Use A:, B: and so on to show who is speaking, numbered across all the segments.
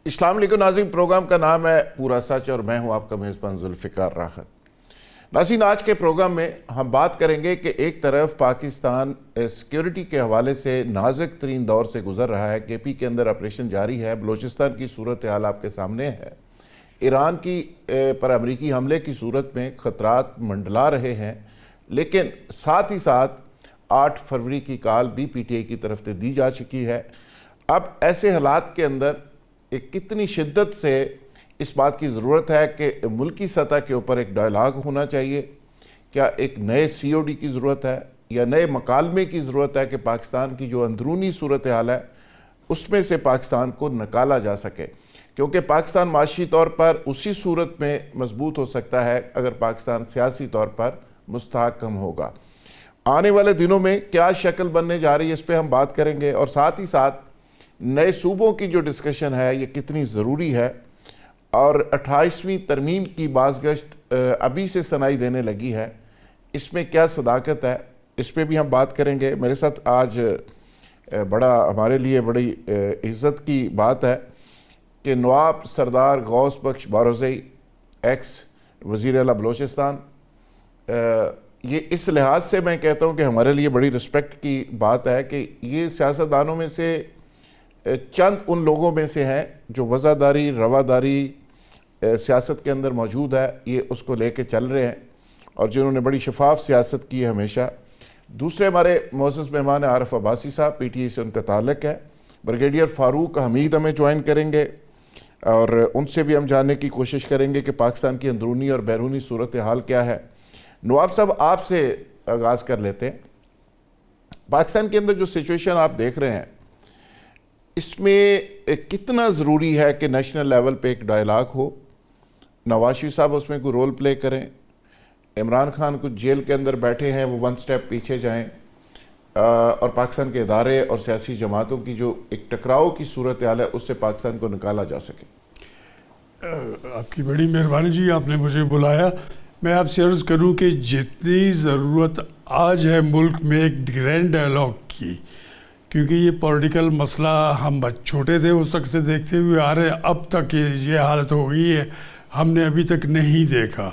A: السلام علیکم ناظرین، پروگرام کا نام ہے پورا سچ اور میں ہوں آپ کا میزبان ذوالفقار راحت۔ ناظرین، آج کے پروگرام میں ہم بات کریں گے کہ ایک طرف پاکستان سیکیورٹی کے حوالے سے نازک ترین دور سے گزر رہا ہے، کے پی کے اندر آپریشن جاری ہے، بلوچستان کی صورتحال آپ کے سامنے ہے، ایران کی پر امریکی حملے کی صورت میں خطرات منڈلا رہے ہیں، لیکن ساتھ ہی ساتھ 8 فروری کی کال بھی پی ٹی آئی کی طرف سے دی جا چکی ہے۔ اب ایسے حالات کے اندر کتنی شدت سے اس بات کی ضرورت ہے کہ ملکی سطح کے اوپر ایک ڈائیلاگ ہونا چاہیے، کیا ایک نئے سی او ڈی کی ضرورت ہے یا نئے مکالمے کی ضرورت ہے کہ پاکستان کی جو اندرونی صورتحال ہے اس میں سے پاکستان کو نکالا جا سکے، کیونکہ پاکستان معاشی طور پر اسی صورت میں مضبوط ہو سکتا ہے اگر پاکستان سیاسی طور پر مستحکم ہوگا۔ آنے والے دنوں میں کیا شکل بننے جا رہی ہے اس پہ ہم بات کریں گے، اور ساتھ ہی ساتھ نئے صوبوں کی جو ڈسکشن ہے یہ کتنی ضروری ہے، اور 28ویں ترمیم کی بازگشت ابھی سے سنائی دینے لگی ہے، اس میں کیا صداقت ہے، اس پہ بھی ہم بات کریں گے۔ میرے ساتھ آج ہمارے لیے بڑی عزت کی بات ہے کہ نواب سردار غوث بخش بارزئی، ایکس وزیر اعلیٰ بلوچستان، یہ اس لحاظ سے میں کہتا ہوں کہ ہمارے لیے بڑی رسپیکٹ کی بات ہے کہ یہ سیاستدانوں میں سے چند ان لوگوں میں سے ہیں جو وزاداری، رواداری سیاست کے اندر موجود ہے، یہ اس کو لے کے چل رہے ہیں اور جنہوں نے بڑی شفاف سیاست کی ہے ہمیشہ۔ دوسرے ہمارے معزز مہمان عارف عباسی صاحب، پی ٹی آئی سے ان کا تعلق ہے، بریگیڈیئر فاروق حمید ہمیں جوائن کریں گے اور ان سے بھی ہم جاننے کی کوشش کریں گے کہ پاکستان کی اندرونی اور بیرونی صورتحال کیا ہے۔ نواب صاحب، آپ سے آغاز کر لیتے ہیں۔ پاکستان کے اندر جو سچویشن آپ دیکھ رہے ہیں اس میں کتنا ضروری ہے کہ نیشنل لیول پہ ایک ڈائیلاگ ہو، نواز شریف صاحب اس میں کوئی رول پلے کریں، عمران خان کچھ جیل کے اندر بیٹھے ہیں وہ 1 سٹیپ پیچھے جائیں، اور پاکستان کے ادارے اور سیاسی جماعتوں کی جو ایک ٹکراؤ کی صورتحال ہے اس سے پاکستان کو نکالا جا سکے؟
B: آپ کی بڑی مہربانی جی، آپ نے مجھے بلایا۔ میں آپ سے عرض کروں کہ جتنی ضرورت آج ہے ملک میں ایک گرینڈ ڈائیلاگ کی، کیونکہ یہ پولیٹیکل مسئلہ ہم چھوٹے تھے اس وقت سے دیکھتے ہوئے آ رہے، اب تک یہ حالت ہو گئی ہے، ہم نے ابھی تک نہیں دیکھا۔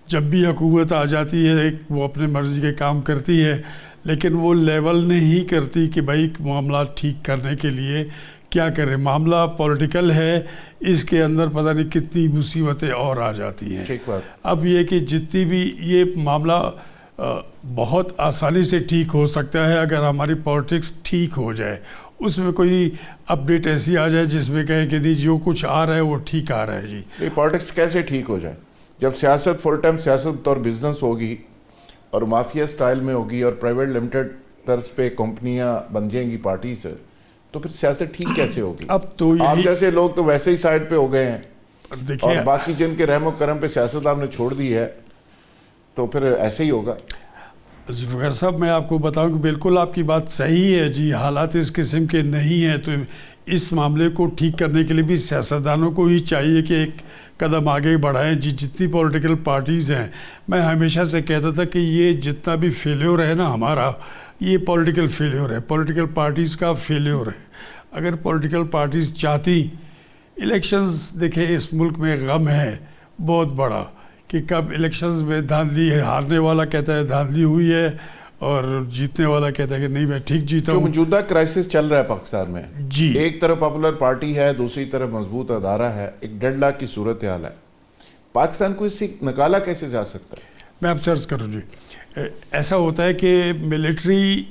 B: جب بھی حکومت آ جاتی ہے وہ اپنے مرضی کے کام کرتی ہے، لیکن وہ لیول نہیں کرتی کہ بھائی معاملات ٹھیک کرنے کے لیے کیا کریں۔ معاملہ پولیٹیکل ہے، اس کے اندر پتہ نہیں کتنی مصیبتیں اور آ جاتی ہیں۔ اب یہ کہ جتنی بھی یہ معاملہ بہت آسانی سے ٹھیک ہو سکتا ہے اگر ہماری پولیٹکس ٹھیک ہو جائے، اس میں کوئی اپڈیٹ ایسی آ جائے جس میں کہیں کہ نہیں جو کچھ آ رہا ہے وہ ٹھیک آ رہا ہے۔ جی،
A: یہ پولیٹکس کیسے ٹھیک ہو جائے جب سیاست فل ٹائم سیاست اور بزنس ہوگی اور مافیا سٹائل میں ہوگی اور پرائیویٹ لمیٹڈ طرز پہ کمپنیاں بن جائیں گی پارٹی سے، تو پھر سیاست ٹھیک کیسے ہوگی؟
B: اب تو
A: آپ جیسے لوگ تو ویسے ہی سائڈ پہ ہو گئے ہیں اور باقی جن کے رحم و کرم پہ سیاست آپ نے چھوڑ دی ہے تو پھر ایسے ہی ہوگا۔
B: ذوالفقار صاح، میں آپ کو بتاؤں کہ بالکل آپ کی بات صحیح ہے جی، حالات اس قسم کے نہیں ہیں، تو اس معاملے کو ٹھیک کرنے کے لیے بھی سیاستدانوں کو ہی چاہیے کہ ایک قدم آگے بڑھائیں۔ جی، جتنی پولیٹیکل پارٹیز ہیں، میں ہمیشہ سے کہتا تھا کہ یہ جتنا بھی فیلیور ہے نا ہمارا، یہ پولیٹیکل فیلیور ہے، پولیٹیکل پارٹیز کا فیلیور ہے۔ اگر پولیٹیکل پارٹیز چاہتی، الیکشنز دیکھیں اس ملک میں غم ہے بہت بڑا کہ کب الیکشنز میں دھاندلی ہے، ہارنے والا کہتا ہے دھاندلی ہوئی ہے اور جیتنے والا کہتا ہے کہ نہیں میں ٹھیک جیتا ہوں۔
A: جو موجودہ کرائسس چل رہا ہے پاکستان میں،
B: جی،
A: ایک طرف پاپولر پارٹی ہے، دوسری طرف مضبوط ادارہ ہے، ایک ڈیڈ لاک کی صورتحال ہے، پاکستان کو اس سے نکالا کیسے جا سکتا ہے؟
B: میں آپ سے عرض کروں جی، ایسا ہوتا ہے کہ ملٹری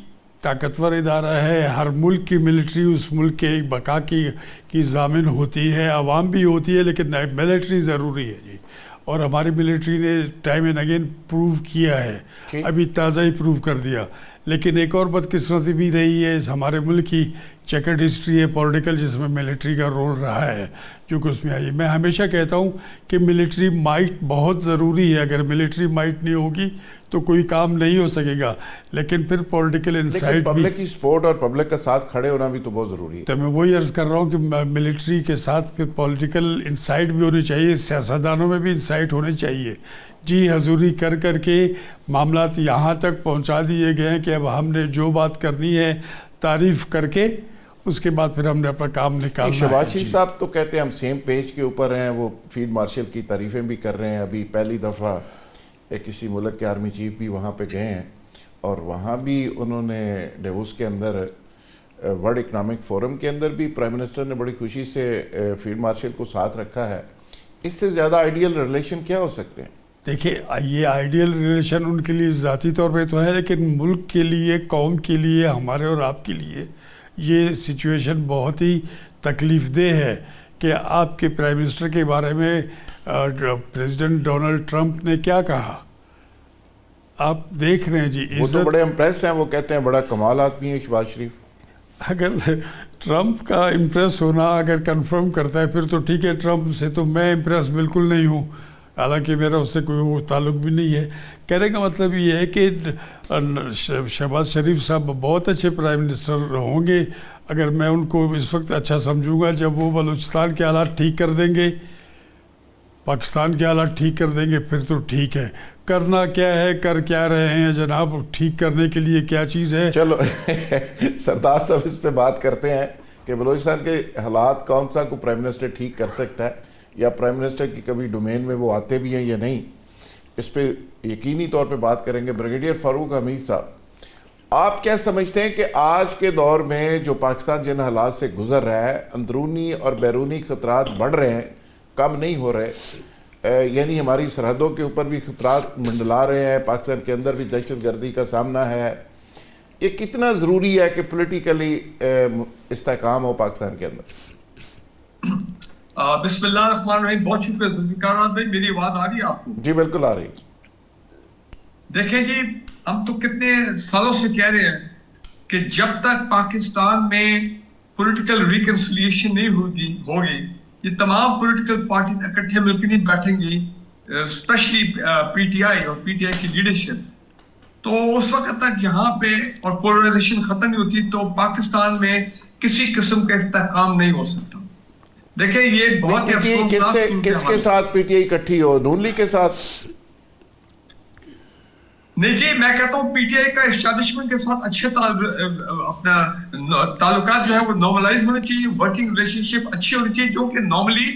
B: طاقتور ادارہ ہے، ہر ملک کی ملٹری اس ملک کے ایک بقا کی ضامن ہوتی ہے، عوام بھی ہوتی ہے، لیکن ملٹری ضروری ہے جی، اور ہماری ملٹری نے ٹائم اینڈ اگین پروو کیا ہے، ابھی تازہ ہی پروو کر دیا۔ لیکن ایک اور بدقسمتی بھی رہی ہے اس ہمارے ملک کی، چیکرڈ ہسٹری ہے پولیٹیکل جس میں ملٹری کا رول رہا ہے جو کہ اس میں آئی۔ میں ہمیشہ کہتا ہوں کہ ملٹری مائٹ بہت ضروری ہے، اگر ملٹری مائٹ نہیں ہوگی تو کوئی کام نہیں ہو سکے گا، لیکن پھر پولیٹیکل انسائٹ بھی،
A: پبلک کی سپورٹ اور پبلک کا ساتھ کھڑے ہونا بھی تو بہت ضروری ہے۔
B: تو میں وہی عرض کر رہا ہوں کہ ملٹری کے ساتھ پھر پولیٹیکل انسائٹ بھی ہونی چاہیے، سیاستدانوں میں بھی انسائٹ ہونے چاہیے۔ جی، حضوری کر کے معاملات یہاں تک پہنچا دیے گئے ہیں کہ اب ہم نے جو بات کرنی ہے تعریف کر کے اس کے بعد پھر ہم نے اپنا کام نکالنا ہے.
A: شہباز شریف صاحب تو کہتے ہیں ہم سیم پیج کے اوپر ہیں, وہ فیلڈ مارشل کی تعریفیں بھی کر رہے ہیں. ابھی پہلی دفعہ کسی ملک کے آرمی چیف بھی وہاں پہ گئے ہیں اور وہاں بھی انہوں نے ڈیووس کے اندر ورلڈ اکنامک فورم کے اندر بھی پرائم منسٹر نے بڑی خوشی سے فیلڈ مارشل کو ساتھ رکھا ہے. اس سے زیادہ آئیڈیل ریلیشن کیا ہو سکتے ہیں؟
B: دیکھیں یہ آئیڈیل ریلیشن ان کے لیے ذاتی طور پہ تو ہے, لیکن ملک کے لیے, قوم کے لیے, ہمارے اور آپ کے لیے یہ سچویشن بہت ہی تکلیف دہ ہے کہ آپ کے پرائم منسٹر کے بارے میں پریزیڈنٹ ڈونلڈ ٹرمپ نے کیا کہا. آپ دیکھ رہے ہیں جی,
A: وہ تو بڑے امپریس ہیں, وہ کہتے ہیں بڑا کمال آدمی ہے شہباز شریف.
B: اگر ٹرمپ کا امپریس ہونا اگر کنفرم کرتا ہے پھر تو ٹھیک ہے, ٹرمپ سے تو میں امپریس بالکل نہیں ہوں, حالانکہ میرا اس سے کوئی وہ تعلق بھی نہیں ہے. کہنے کا مطلب یہ ہے کہ شہباز شریف صاحب بہت اچھے پرائم منسٹر ہوں گے اگر میں ان کو اس وقت اچھا سمجھوں گا جب وہ بلوچستان کے حالات ٹھیک کر دیں گے, پاکستان کے حالات ٹھیک کر دیں گے, پھر تو ٹھیک ہے. کرنا کیا ہے, کر کیا رہے ہیں جناب, ٹھیک کرنے کے لیے کیا چیز ہے؟
A: چلو سردار صاحب اس پہ بات کرتے ہیں کہ بلوچستان کے حالات کون سا کو پرائم منسٹر ٹھیک کر سکتا ہے, یا پرائم منسٹر کی کبھی ڈومین میں وہ آتے بھی ہیں یا نہیں, اس پہ یقینی طور پہ بات کریں گے. بریگیڈیئر فاروق حمید صاحب, آپ کیا سمجھتے ہیں کہ آج کے دور میں جو پاکستان جن حالات سے گزر رہا ہے, اندرونی اور بیرونی خطرات بڑھ رہے ہیں, کم نہیں ہو رہے, یعنی ہماری سرحدوں کے اوپر بھی خطرات منڈلا رہے ہیں, پاکستان کے اندر بھی دہشت گردی کا سامنا ہے, یہ کتنا ضروری ہے کہ پولیٹیکلی استحکام ہو پاکستان کے اندر؟
C: بسم اللہ الرحمن الرحیم. بہت شکریہ ذوالفقار احمد بھائی. میری آواز آ رہی ہے آپ کو؟
A: جی بالکل آ رہی.
C: دیکھیں جی, ہم تو کتنے سالوں سے کہہ رہے ہیں کہ جب تک پاکستان میں پولیٹیکل ریکنسیلیشن نہیں ہوگی, یہ تمام پولیٹیکل پارٹی اکٹھے مل کے نہیں بیٹھیں گی, اسپیشلی پی ٹی آئی اور پی ٹی آئی کی لیڈرشپ, تو اس وقت تک یہاں پہ اور پولرائزیشن ختم نہیں ہوتی تو پاکستان میں کسی قسم کا استحکام نہیں ہو سکتا. دیکھیں یہ بہت ہی افسوسناک
A: کس کے ساتھ پی ٹی آئی اکٹھی ہو, نون لیگ کے ساتھ؟
C: نہیں جی, میں کہتا ہوں پی ٹی آئی کا اسٹیبلشمنٹ کے ساتھ اچھے اپنا تعلقات جو ہے وہ نارملائز ہونے چاہیے, ورکنگ ریلیشن شپ اچھی ہونی چاہیے, جو کہ نارملی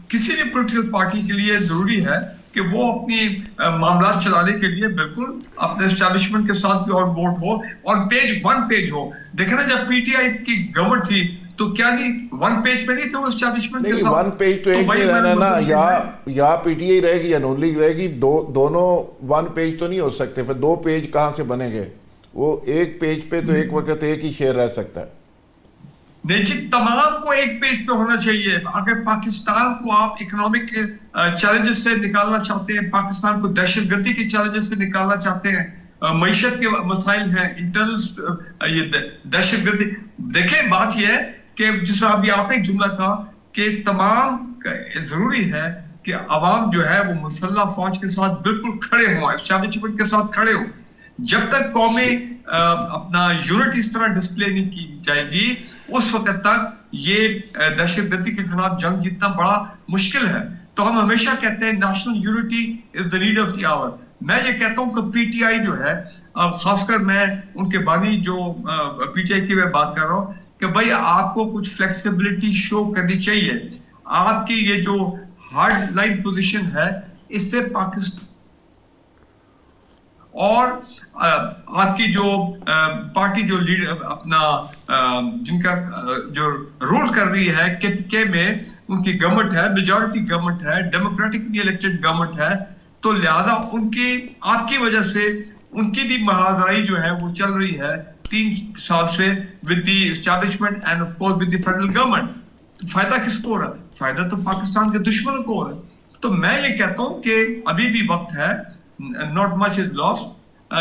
C: کسی بھی پولیٹیکل پارٹی کے لیے ضروری ہے کہ وہ اپنی معاملات چلانے کے لیے بالکل اپنے اسٹیبلشمنٹ کے ساتھ بھی آن بورڈ ہو, آن پیج ون پیج ہو. دیکھیں نا جب پی ٹی آئی کی گورنمنٹ تھی تو کیا نہیں ون پیج پہ نہیں تھے وہ اسٹیبلشمنٹ کے ساتھ؟
A: ون پیج تو ایک نہیں رہنا نا, یا پی ٹی آئی رہے گی یا نون لیگ رہے گی, دونوں ون پیج تو نہیں ہو سکتے. پھر دو پیج کہاں سے بنیں گے؟ وہ ایک پیج پہ تو ایک وقت ایک ہی شیئر رہ سکتا ہے.
C: نہیں جی, تمام کو ایک پیج پہ ہونا چاہیے. اگر پاکستان کو آپ اکنامک چیلنجز سے نکالنا چاہتے ہیں, پاکستان کو دہشت گردی کے چیلنجز سے نکالنا چاہتے ہیں, معیشت کے مسائل ہیں, انٹرنل یہ دہشت گردی, دیکھیں بات یہ ہے کہ جس طرح ابھی آپ نے ایک جملہ کہا کہ تمام ضروری ہے کہ عوام جو ہے وہ مسلح فوج کے ساتھ بالکل کھڑے ہوں, اسٹیبلشمنٹ کے ساتھ کھڑے ہوں. جب تک قومی اپنا یونٹی اس طرح ڈسپلے نہیں کی جائے گی, اس وقت تک یہ دہشت گردی کے خلاف جنگ جیتنا بڑا مشکل ہے. تو ہم ہمیشہ کہتے ہیں national unity is the need of the hour. میں یہ کہتا ہوں کہ پی ٹی آئی جو ہے, خاص کر میں ان کے بانی جو پی ٹی آئی کی میں بات کر رہا ہوں, کہ بھائی آپ کو کچھ فلیکسیبلٹی شو کرنی چاہیے. آپ کی یہ جو ہارڈ لائن پوزیشن ہے اس سے پاکستان اور آپ کی جو پارٹی جو لیڈر اپنا جن کا جو رول کر رہی ہے کے میں, ان کی گورنمنٹ ہے, میجورٹی گورنمنٹ ہے, ڈیموکریٹکلی الیکٹڈ گورنمنٹ ہے, تو لہذا ان کی آپ کی وجہ سے ان کی بھی محاذرائی جو ہے وہ چل رہی ہے 3 سال سے with the establishment and of course with the federal government. تو فائدہ کس کو ہو رہا ہے؟ فائدہ تو پاکستان کے دشمنوں کو ہو رہا ہے. تو میں یہ کہتا ہوں کہ ابھی بھی وقت ہے, not much is lost.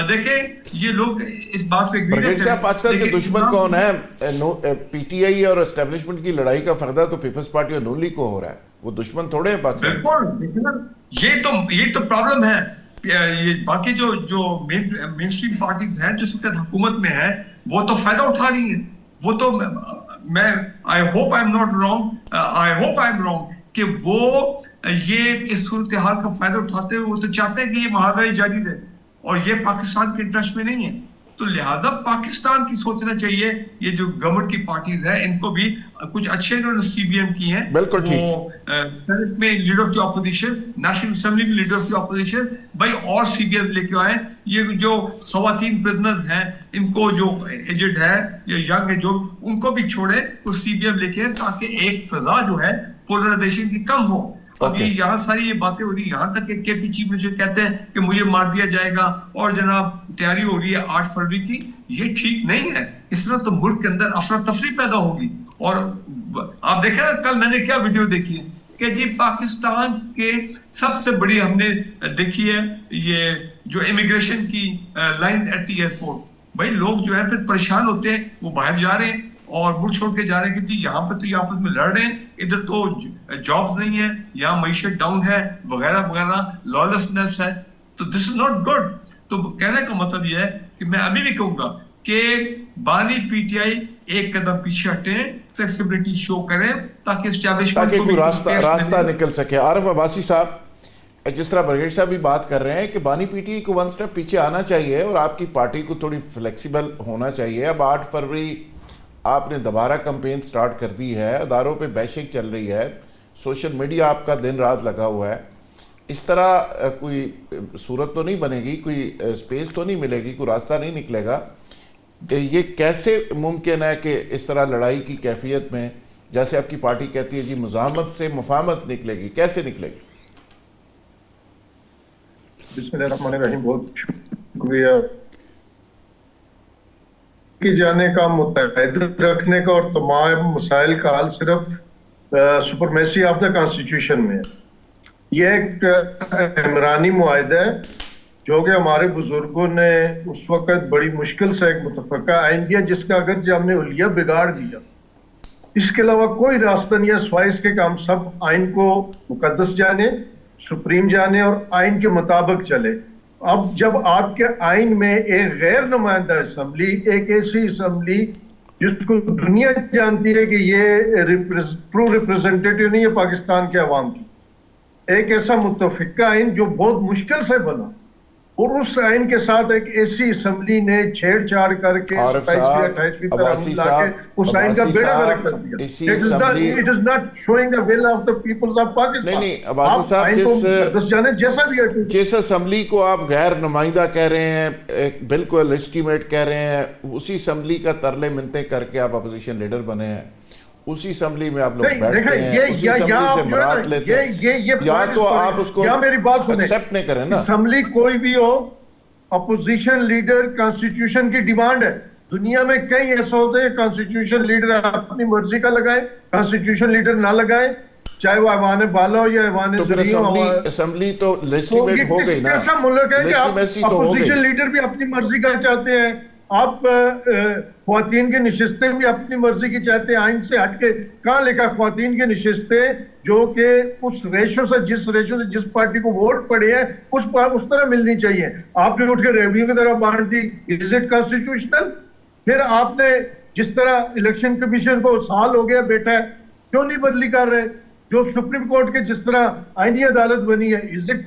C: دیکھیں یہ لوگ اس بات پہ
A: برگیڈ صاحب, پاکستان کے دشمن کون ہے؟ پی ٹی آئی اور اسٹیبلشمنٹ کی لڑائی کا فائدہ تو پیپلز پارٹی اور نون لیگ کو ہو رہا ہے, وہ دشمن تھوڑے ہیں پاکستان.
C: بالکل, یہ تو پرابلم ہے. یہ باقی جو مین سٹریم پارٹیز ہیں جو اس وقت حکومت میں ہیں وہ تو فائدہ اٹھا رہی ہیں. وہ تو میں I hope I'm wrong کہ وہ یہ اس صورتحال کا فائدہ اٹھاتے ہوئے وہ تو چاہتے ہیں کہ یہ محاذرائی جاری رہے, اور یہ پاکستان کے انٹرسٹ میں نہیں ہے. تو لہذا پاکستان کی سوچنا چاہیے یہ جو گورنمنٹ کی پارٹیز ہیں ان کو بھی کچھ اچھے انہوں نے سی بی ایم کی ہیں.
A: بالکل ٹھیک.
C: وہ سینٹ میں leader of the opposition, national assembly میں لیڈر آف دی اپوزیشن, بھائی اور سی بی ایم لے کے آئے. یہ جو خواتین پرزنرز ہیں ان کو جو ایجڈ ہے یا ینگ ہے جو ان کو بھی چھوڑے, وہ سی بی ایم لے کے تاکہ ایک فضا جو ہے پولرائزیشن کی کم ہو. ابھی یہاں ساری یہ باتیں ہو رہی ہیں, یہاں تک کہ کے پی چیف منسٹر کہتے ہیں کہ مجھے مار دیا جائے گا, اور جناب تیاری ہو رہی ہے 8 فروری کی. یہ ٹھیک نہیں ہے. اس طرح تو ملک کے اندر افراتفری پیدا ہوگی. اور آپ دیکھیں نا کل میں نے کیا ویڈیو دیکھی ہے کہ جی پاکستان کے سب سے بڑی ہم نے دیکھی ہے یہ جو امیگریشن کی لائن ایٹ دی ایئرپورٹ. بھائی لوگ جو ہے پھر پریشان ہوتے ہیں, وہ باہر جا رہے ہیں اور ملک چھوڑ کے جا رہے ہیں کہ جی یہاں پہ تو یہ آپس میں لڑ رہے ہیں, ادھر تو جابز نہیں ہے, یہاں معیشت ڈاؤن ہے وغیرہ وغیرہ, لالسنس ہے. تو دس از ناٹ گڈ. تو کہنے کا مطلب یہ ہے کہ میں ابھی بھی کہوں گا کہ بانی پی ٹی آئی ایک قدم پیچھے ہٹیں, فلیکسیبلٹی شو کریں تاکہ اسٹیبلشمنٹ کو بھی
A: راستہ نکل سکے. عارف عباسی صاحب, جس طرح برگیڈ صاحب بھی بات کر رہے ہیں کہ بانی پی ٹی آئی کو 1 سٹیپ پیچھے آنا چاہیے اور آپ کی پارٹی کو تھوڑی فلیکسیبل ہونا چاہیے. اب 8 فروری آپ نے دوبارہ کمپین سٹارٹ کر دی ہے, اداروں پہ بیشنگ چل رہی ہے, سوشل میڈیا آپ کا دن رات لگا ہوا ہے. اس طرح کوئی صورت تو نہیں بنے گی, کوئی سپیس تو نہیں ملے گی, کوئی راستہ نہیں نکلے گا. یہ کیسے ممکن ہے کہ اس طرح لڑائی کی کیفیت میں, جیسے آپ کی پارٹی کہتی ہے جی مزاحمت سے مفاہمت نکلے گی, کیسے نکلے گی؟
D: بسم اللہ الرحمن الرحیم. بہت شکریہ کی جانے کا, متحد رکھنے کا, اور تمام مسائل کا حل صرف سپرمیسی آف دا کانسٹیٹیوشن میں ہے. یہ ایک عمرانی معاہدہ ہے جو کہ ہمارے بزرگوں نے اس وقت بڑی مشکل سے ایک متفقہ آئین دیا, جس کا اگرچہ ہم نے حلیہ بگاڑ دیا, اس کے علاوہ کوئی راستہ نہیں ہے سوائے اس کے کہ ہم سب آئین کو مقدس جانے, سپریم جانے اور آئین کے مطابق چلے. اب جب آپ کے آئین میں ایک غیر نمائندہ اسمبلی, ایک ایسی اسمبلی جس کو دنیا جانتی ہے کہ یہ ٹرو ریپرزنٹیٹیو نہیں ہے پاکستان کے عوام کی, ایک ایسا متفقہ آئین جو بہت مشکل سے بنا, اور اس آئین کے ساتھ ایک ایسی اسمبلی نے چھیڑ چھاڑ کر کے 27ویں طرح لا کے اس آئین کا بیڑا غرق کر دیا. It is not showing the will of the peoples of Pakistan.
A: نہیں عباسی صاحب, جس اسمبلی کو آپ غیر نمائندہ کہہ رہے ہیں, ایک بالکل لیجٹیمیٹ کہہ رہے ہیں, اسی اسمبلی کا ترلے منتیں کر کے آپ اپوزیشن لیڈر بنے ہیں, اسی اسمبلی میں آپ لوگ بیٹھتے ہیں, اسی اسمبلی سے مراد لیتے ہیں, یا تو آپ اس کو ایکسیپٹ نہیں کریں نا.
D: اسمبلی کوئی بھی ہو, اپوزیشن لیڈر کانسٹیٹیوشن کی ڈیمانڈ ہے. دنیا میں کئی ایسے ہوتے ہیں کانسٹیٹیوشن لیڈر اپنی مرضی کا لگائے, کانسٹیٹیوشن لیڈر نہ لگائے, چاہے وہ ایوان بالا ہو یا ایوان زمین ہو.
A: اسمبلی تو لیجٹیمیٹ ہو گئی نا.
D: ایسا ملک ہے کہ آپ اپوزیشن لیڈر بھی اپنی مرضی کا چاہتے ہیں, آپ خواتین کی نشستیں بھی اپنی مرضی کی چاہتے ہیں. آئین سے ہٹ کے کہاں لکھا خواتین کی نشستیں جو کہ اس ریشو سے جس پارٹی کو ووٹ پڑے ہیں اس طرح ملنی چاہیے. آپ نے اٹھ کے ریونیو کی طرف بانٹ دی, از اٹ کانسٹیٹیوشنل؟ پھر آپ نے جس طرح الیکشن کمیشن کو سال ہو گیا بیٹھا ہے, کیوں نہیں بدلی کر رہے؟ جو سپریم کورٹ کے جس طرح آئینی عدالت بنی ہے, از اٹ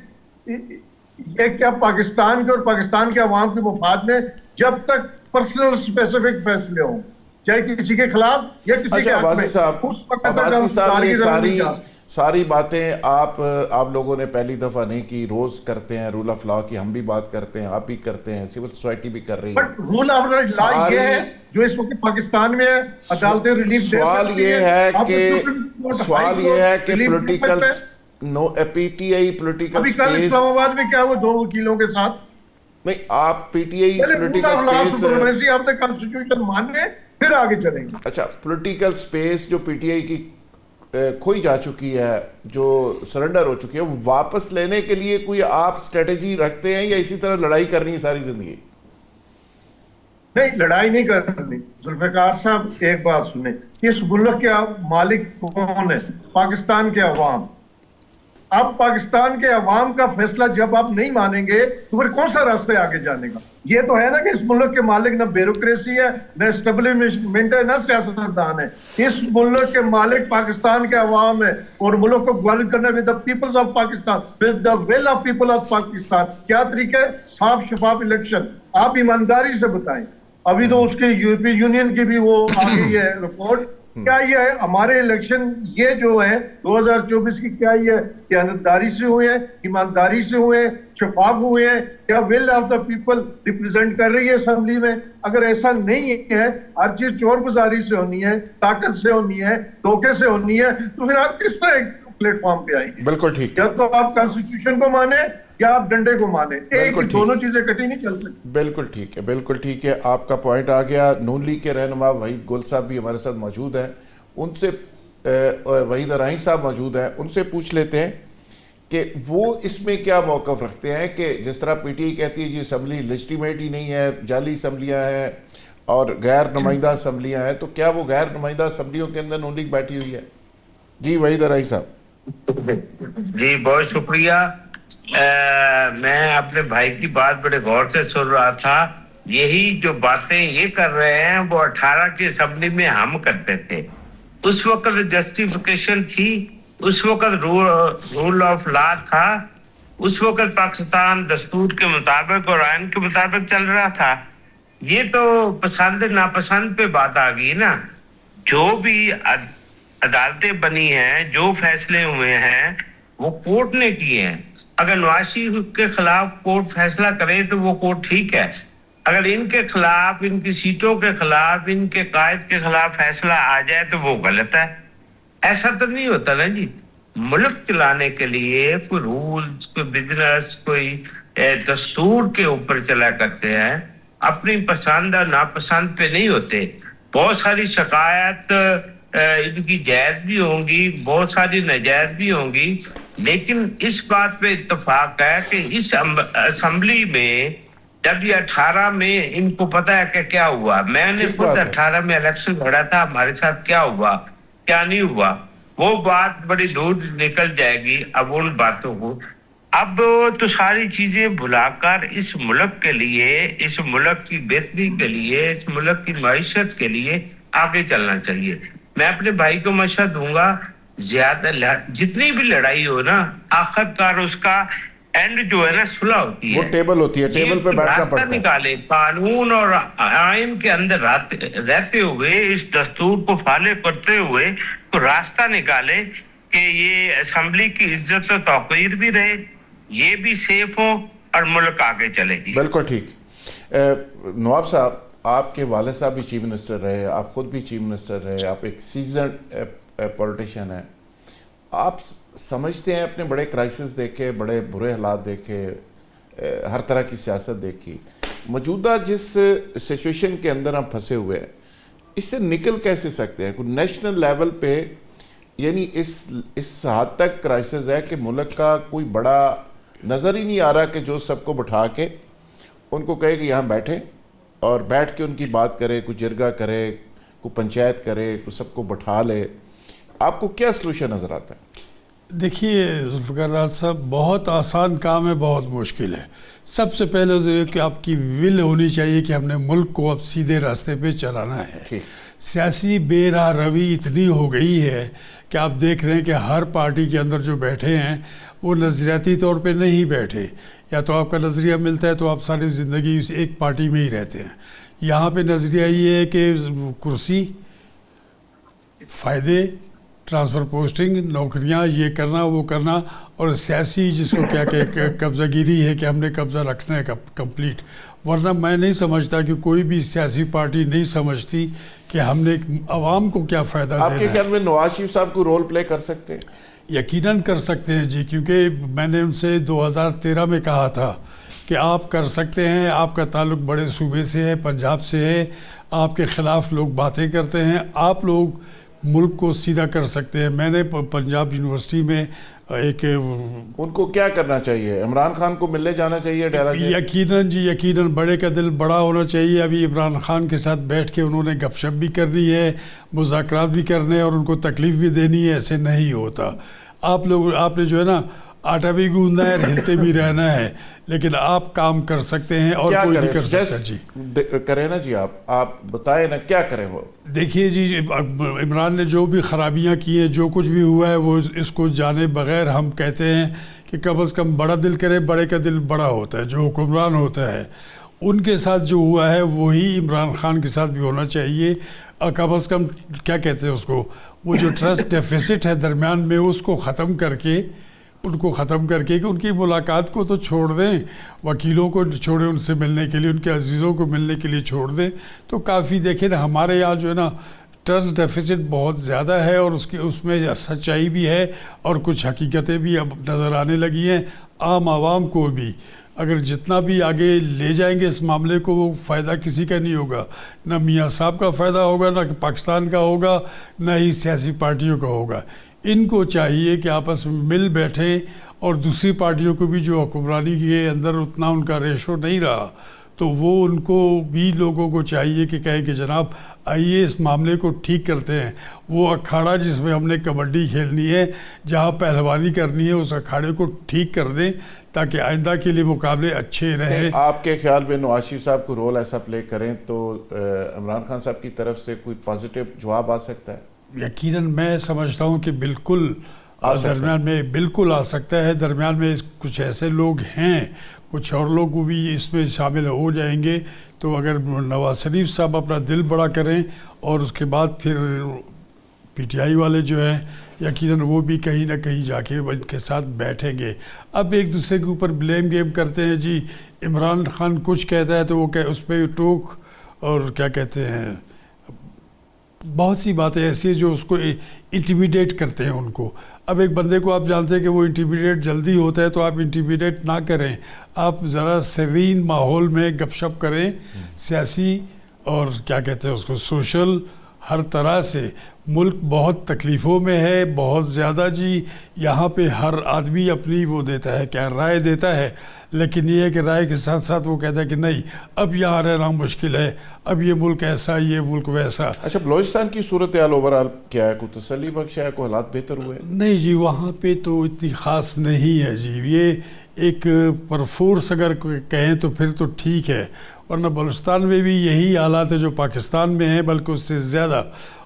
D: یہ کیا پاکستان کے اور پاکستان کے عوام کے مفاد میں جب تک پرسنل اسپیسیفک فیصلے ہوں چاہے کسی کے خلاف یا کسی کے حق میں, اس وقت
A: صاحب ساری باتیں آپ لوگوں نے پہلی دفعہ نہیں کی, روز کرتے ہیں رول آف لا کی, ہم بھی بات کرتے ہیں, آپ بھی کرتے ہیں, سول سوسائٹی بھی کر رہی ہے.
D: بٹ رول آف لا یہ ہے جو اس وقت پاکستان میں ہے, عدالتیں ریلیف دے سکتی ہیں.
A: سوال یہ ہے کہ political P T I political
D: ابھی کل اسلام آباد میں کیا ہوا 2 وکیلوں کے ساتھ؟
A: نہیں, آپ پی ٹی آئی پولیٹیکل
D: آپ نے کانسٹیٹیوشن ماننے پھر آگے چلیں گے.
A: اچھا, پولیٹیکل سپیس جو پی ٹی آئی کی کھوئی جا چکی ہے, جو سرنڈر ہو چکی ہے, وہ واپس لینے کے لیے کوئی آپ اسٹریٹجی رکھتے ہیں یا اسی طرح لڑائی کرنی ہے ساری زندگی؟
D: نہیں, لڑائی نہیں کرنی. ذوالفقار صاحب ایک بات سنیں, اس ملک کے مالک کون ہے؟ پاکستان کے عوام. اب پاکستان کے عوام کا فیصلہ جب آپ نہیں مانیں گے تو پھر کون سا راستہ آگے جانے کا؟ یہ تو ہے نا کہ اس ملک کے مالک نہ بیوروکریسی ہے، نہ اسٹیبلشمنٹ ہے، نہ سیاستدان ہے. اس ملک کے مالک پاکستان کے عوام ہے، اور ملک کو گورن کرنا with the peoples of Pakistan, with the will of people of Pakistan. کیا طریقہ ہے؟ صاف شفاف الیکشن. آپ ایمانداری سے بتائیں. ابھی تو اس کے یورپی یونین کی بھی وہ آ گئی ہے رپورٹ. کیا یہ ہے ہمارے الیکشن یہ جو ہے 2024 کی، کیا یہ دیانتداری سے ہوئے ہیں، ایمانداری سے ہوئے ہیں، شفاف ہوئے ہیں؟ کیا will of the people represent کر رہی ہے اسمبلی میں؟ اگر ایسا نہیں ہے، ہر چیز چور بازاری سے ہونی ہے، طاقت سے ہونی ہے، دھوکے سے ہونی ہے، تو پھر آپ کس طرح ایک پلیٹ فارم پہ آئیں گے؟
A: بالکل ٹھیک.
D: یا تو آپ کانسٹیٹیوشن کو مانیں یا آپ ڈنڈے کو مانیں. ایک دونوں چیزیں کٹی نہیں چل سکتی.
A: بالکل ٹھیک ہے، بالکل ٹھیک ہے. آپ کا پوائنٹ آ گیا. نون لیگ کے رہنما وحید گل صاحب بھی ہمارے ساتھ موجود ہیں. ان سے وحید ارائیں صاحب موجود ہیں، ان سے پوچھ لیتے ہیں کہ وہ اس میں کیا موقف رکھتے ہیں کہ جس طرح پی ٹی آئی کہتی ہے جی اسمبلی لیجٹیمیٹ ہی نہیں ہے، جعلی اسمبلیاں ہیں اور غیر نمائندہ اسمبلیاں ہیں، تو کیا وہ غیر نمائندہ اسمبلیوں کے اندر نون لیگ بیٹھی ہوئی ہے؟ جی وحید ارائیں صاحب.
E: جی بہت شکریہ. میں اپنے بھائی کی بات بڑے غور سے سن رہا تھا. یہی جو باتیں یہ کر رہے ہیں وہ 18 کی اسمبلی میں ہم کرتے تھے. اس وقت جسٹیفیکیشن تھی، اس وقت رول آف لا تھا، اس وقت پاکستان دستور کے مطابق اور آئین کے مطابق چل رہا تھا. یہ تو پسند ناپسند پہ بات آ گئی نا. جو بھی عدالتیں بنی ہیں، جو فیصلے ہوئے ہیں وہ کورٹ نے کیے ہیں. اگر نواز شریف کے خلاف کورٹ فیصلہ کرے تو وہ کورٹ ٹھیک ہے. اگر ان کے خلاف، ان کی سیٹوں کے خلاف، ان کے قائد کے خلاف فیصلہ آ جائے تو وہ غلط ہے. ایسا تو نہیں ہوتا نا جی. ملک چلانے کے لیے کوئی رولز، کوئی بزنس، کوئی دستور کے اوپر چلا کرتے ہیں، اپنی پسند اور ناپسند پہ نہیں ہوتے. بہت ساری شکایت ان کی جائز بھی ہوں گی، بہت ساری ناجائز بھی ہوں گی، لیکن اس بات پہ اتفاق ہے کہ اس اسمبلی میں جب یہ 18 میں ان کو پتا ہے کہ کیا ہوا. میں نے خود 18 میں الیکشن لڑا تھا، ہمارے ساتھ کیا ہوا کیا نہیں ہوا، وہ بات بڑی دور نکل جائے گی اب ان باتوں کو. اب تو ساری چیزیں بھلا کر اس ملک کے لیے، اس ملک کی بہتری کے لیے، اس ملک کی معیشت کے لیے آگے چلنا چاہیے. میں اپنے بھائی کو مشورہ دوں گا، زیادہ جتنی بھی لڑائی ہو نا، آخر کار اس کا اینڈ جو ہے نا صلح ہوتی ہے،
A: وہ ٹیبل ہوتی ہے، ٹیبل پہ بیٹھنا پڑتا ہے.
E: راستہ نکالے قانون اور آئین کے اندر رہتے ہوئے، اس دستور کو فالو کرتے ہوئے تو راستہ نکالے کہ یہ اسمبلی کی عزت و توقیر بھی رہے، یہ بھی سیف ہو اور ملک آگے چلے. جی
A: بالکل ٹھیک. نواب صاحب، آپ کے والد صاحب بھی چیف منسٹر رہے، آپ خود بھی چیف منسٹر رہے، آپ ایک سیزنڈ پولیٹیشین ہیں. آپ سمجھتے ہیں اپنے بڑے کرائسس دیکھے، بڑے برے حالات دیکھے، ہر طرح کی سیاست دیکھی، موجودہ جس سچویشن کے اندر ہم پھنسے ہوئے ہیں اس سے نکل کیسے سکتے ہیں؟ کوئی نیشنل لیول پہ یعنی اس حد تک کرائسس ہے کہ ملک کا کوئی بڑا نظر ہی نہیں آ رہا کہ جو سب کو بٹھا کے ان کو کہے کہ یہاں بیٹھے اور بیٹھ کے ان کی بات کرے، کوئی جرگہ کرے، کوئی پنچایت کرے، کوئی سب کو بٹھا لے. آپ کو کیا سلوشن نظر آتا ہے؟
B: دیکھیے ذوالفقار راج صاحب، بہت آسان کام ہے، بہت مشکل ہے. سب سے پہلے تو یہ کہ آپ کی ول ہونی چاہیے کہ ہم نے ملک کو اب سیدھے راستے پہ چلانا ہے. سیاسی بے راہ روی اتنی ہو گئی ہے کہ آپ دیکھ رہے ہیں کہ ہر پارٹی کے اندر جو بیٹھے ہیں وہ نظریاتی طور پہ نہیں بیٹھے. یا تو آپ کا نظریہ ملتا ہے تو آپ ساری زندگی اس ایک پارٹی میں ہی رہتے ہیں. یہاں پہ نظریہ یہ ہے کہ کرسی، فائدے، ٹرانسفر پوسٹنگ، نوکریاں، یہ کرنا وہ کرنا، اور سیاسی جس کو کیا کہ قبضہ گیری ہے کہ ہم نے قبضہ رکھنا ہے کمپلیٹ. ورنہ میں نہیں سمجھتا کہ کوئی بھی سیاسی پارٹی نہیں سمجھتی کہ ہم نے عوام کو کیا فائدہ دینا ہے.
A: آپ کے خیال میں نواز شریف صاحب کو رول پلے کر سکتے ہیں؟
B: یقیناً کر سکتے ہیں جی، کیونکہ میں نے ان سے 2013 میں کہا تھا کہ آپ کر سکتے ہیں. آپ کا تعلق بڑے صوبے سے ہے، پنجاب سے ہے، آپ کے خلاف لوگ باتیں کرتے ہیں، آپ لوگ ملک کو سیدھا کر سکتے ہیں. میں نے پنجاب یونیورسٹی میں ایک
A: ان کو کیا کرنا چاہیے؟ عمران خان کو ملنے جانا چاہیے ڈیرہ جی؟
B: یقیناً جی، یقیناً بڑے کا دل بڑا ہونا چاہیے. ابھی عمران خان کے ساتھ بیٹھ کے انہوں نے گپ شپ بھی کرنی ہے، مذاکرات بھی کرنے ہیں اور ان کو تکلیف بھی دینی ہے. ایسے نہیں ہوتا. آپ نے جو ہے نا آٹا بھی گوندنا ہے اور ہلتے بھی رہنا ہے، لیکن آپ کام کر سکتے ہیں اور کوئی نہیں کر سکتا. جی
A: کریں نا جی، آپ بتائیں نا کیا کریں. وہ
B: دیکھیے جی، عمران نے جو بھی خرابیاں کی ہیں، جو کچھ بھی ہوا ہے، وہ اس کو جانے بغیر ہم کہتے ہیں کہ کم از کم بڑا دل کرے، بڑے کا دل بڑا ہوتا ہے. جو حکمران ہوتا ہے ان کے ساتھ جو ہوا ہے وہی عمران خان کے ساتھ بھی ہونا چاہیے. کم از کم کیا کہتے ہیں اس کو، وہ جو ٹرسٹ ڈیفیسٹ ہے درمیان میں، اس کو ختم کر کے کہ ان کی ملاقات کو تو چھوڑ دیں، وکیلوں کو چھوڑیں ان سے ملنے کے لیے، ان کے عزیزوں کو ملنے کے لیے چھوڑ دیں تو کافی. دیکھیں نا ہمارے یہاں جو ہے نا ٹرسٹ ڈیفیسٹ بہت زیادہ ہے، اور اس میں سچائی بھی ہے اور کچھ حقیقتیں بھی اب نظر آنے لگی ہیں. عام عوام کو بھی اگر جتنا بھی آگے لے جائیں گے اس معاملے کو، وہ فائدہ کسی کا نہیں ہوگا. نہ میاں صاحب کا فائدہ ہوگا، نہ پاکستان کا ہوگا، نہ ہی سیاسی پارٹیوں کا ہوگا. ان کو چاہیے کہ آپس میں مل بیٹھیں، اور دوسری پارٹیوں کو بھی جو حکمرانی کے اندر اتنا ان کا ریشو نہیں رہا، تو وہ ان کو بھی لوگوں کو چاہیے کہ کہیں کہ جناب آئیے اس معاملے کو ٹھیک کرتے ہیں. وہ اکھاڑا جس میں ہم نے کبڈی کھیلنی ہے، جہاں پہلوانی کرنی ہے، اس اکھاڑے کو ٹھیک کر دیں تاکہ آئندہ کے لیے مقابلے اچھے رہیں.
A: آپ کے خیال میں نواز شریف صاحب کو رول ایسا پلے کریں تو عمران خان صاحب کی طرف سے کوئی پازیٹیو جواب آ سکتا ہے؟
B: یقیناً میں سمجھتا ہوں کہ بالکل درمیان میں بالکل آ سکتا ہے. درمیان میں کچھ ایسے لوگ ہیں، کچھ اور لوگ بھی اس میں شامل ہو جائیں گے. تو اگر نواز شریف صاحب اپنا دل بڑا کریں اور اس کے بعد پھر پی ٹی آئی والے جو ہیں یقیناً وہ بھی کہیں نہ کہیں جا کے ان کے ساتھ بیٹھیں گے. اب ایک دوسرے کے اوپر بلیم گیم کرتے ہیں جی، عمران خان کچھ کہتا ہے تو وہ اس پہ ٹوک اور کیا کہتے ہیں، بہت سی باتیں ایسی ہیں جو اس کو انٹیمیڈیٹ کرتے ہیں ان کو. اب ایک بندے کو آپ جانتے ہیں کہ وہ انٹیمیڈیٹ جلدی ہوتا ہے، تو آپ انٹیمیڈیٹ نہ کریں، آپ ذرا سیرین ماحول میں گپ شپ کریں، سیاسی اور کیا کہتے ہیں اس کو سوشل، ہر طرح سے. ملک بہت تکلیفوں میں ہے، بہت زیادہ جی. یہاں پہ ہر آدمی اپنی وہ دیتا ہے، کیا رائے دیتا ہے، لیکن یہ ہے کہ رائے کے ساتھ ساتھ وہ کہتا ہے کہ نہیں اب یہاں رہنا مشکل ہے، اب یہ ملک ایسا، یہ ملک ویسا.
A: اچھا، بلوچستان کی صورتحال اوورال کیا ہے؟ کوئی تسلی بخش ہے؟ کوئی حالات بہتر ہوئے؟
B: نہیں جی، وہاں پہ تو اتنی خاص نہیں ہے جی. یہ ایک پرفورس اگر کہیں تو پھر تو ٹھیک ہے، ورنہ بلوچستان میں بھی یہی حالات ہے جو پاکستان میں ہیں، بلکہ اس سے زیادہ.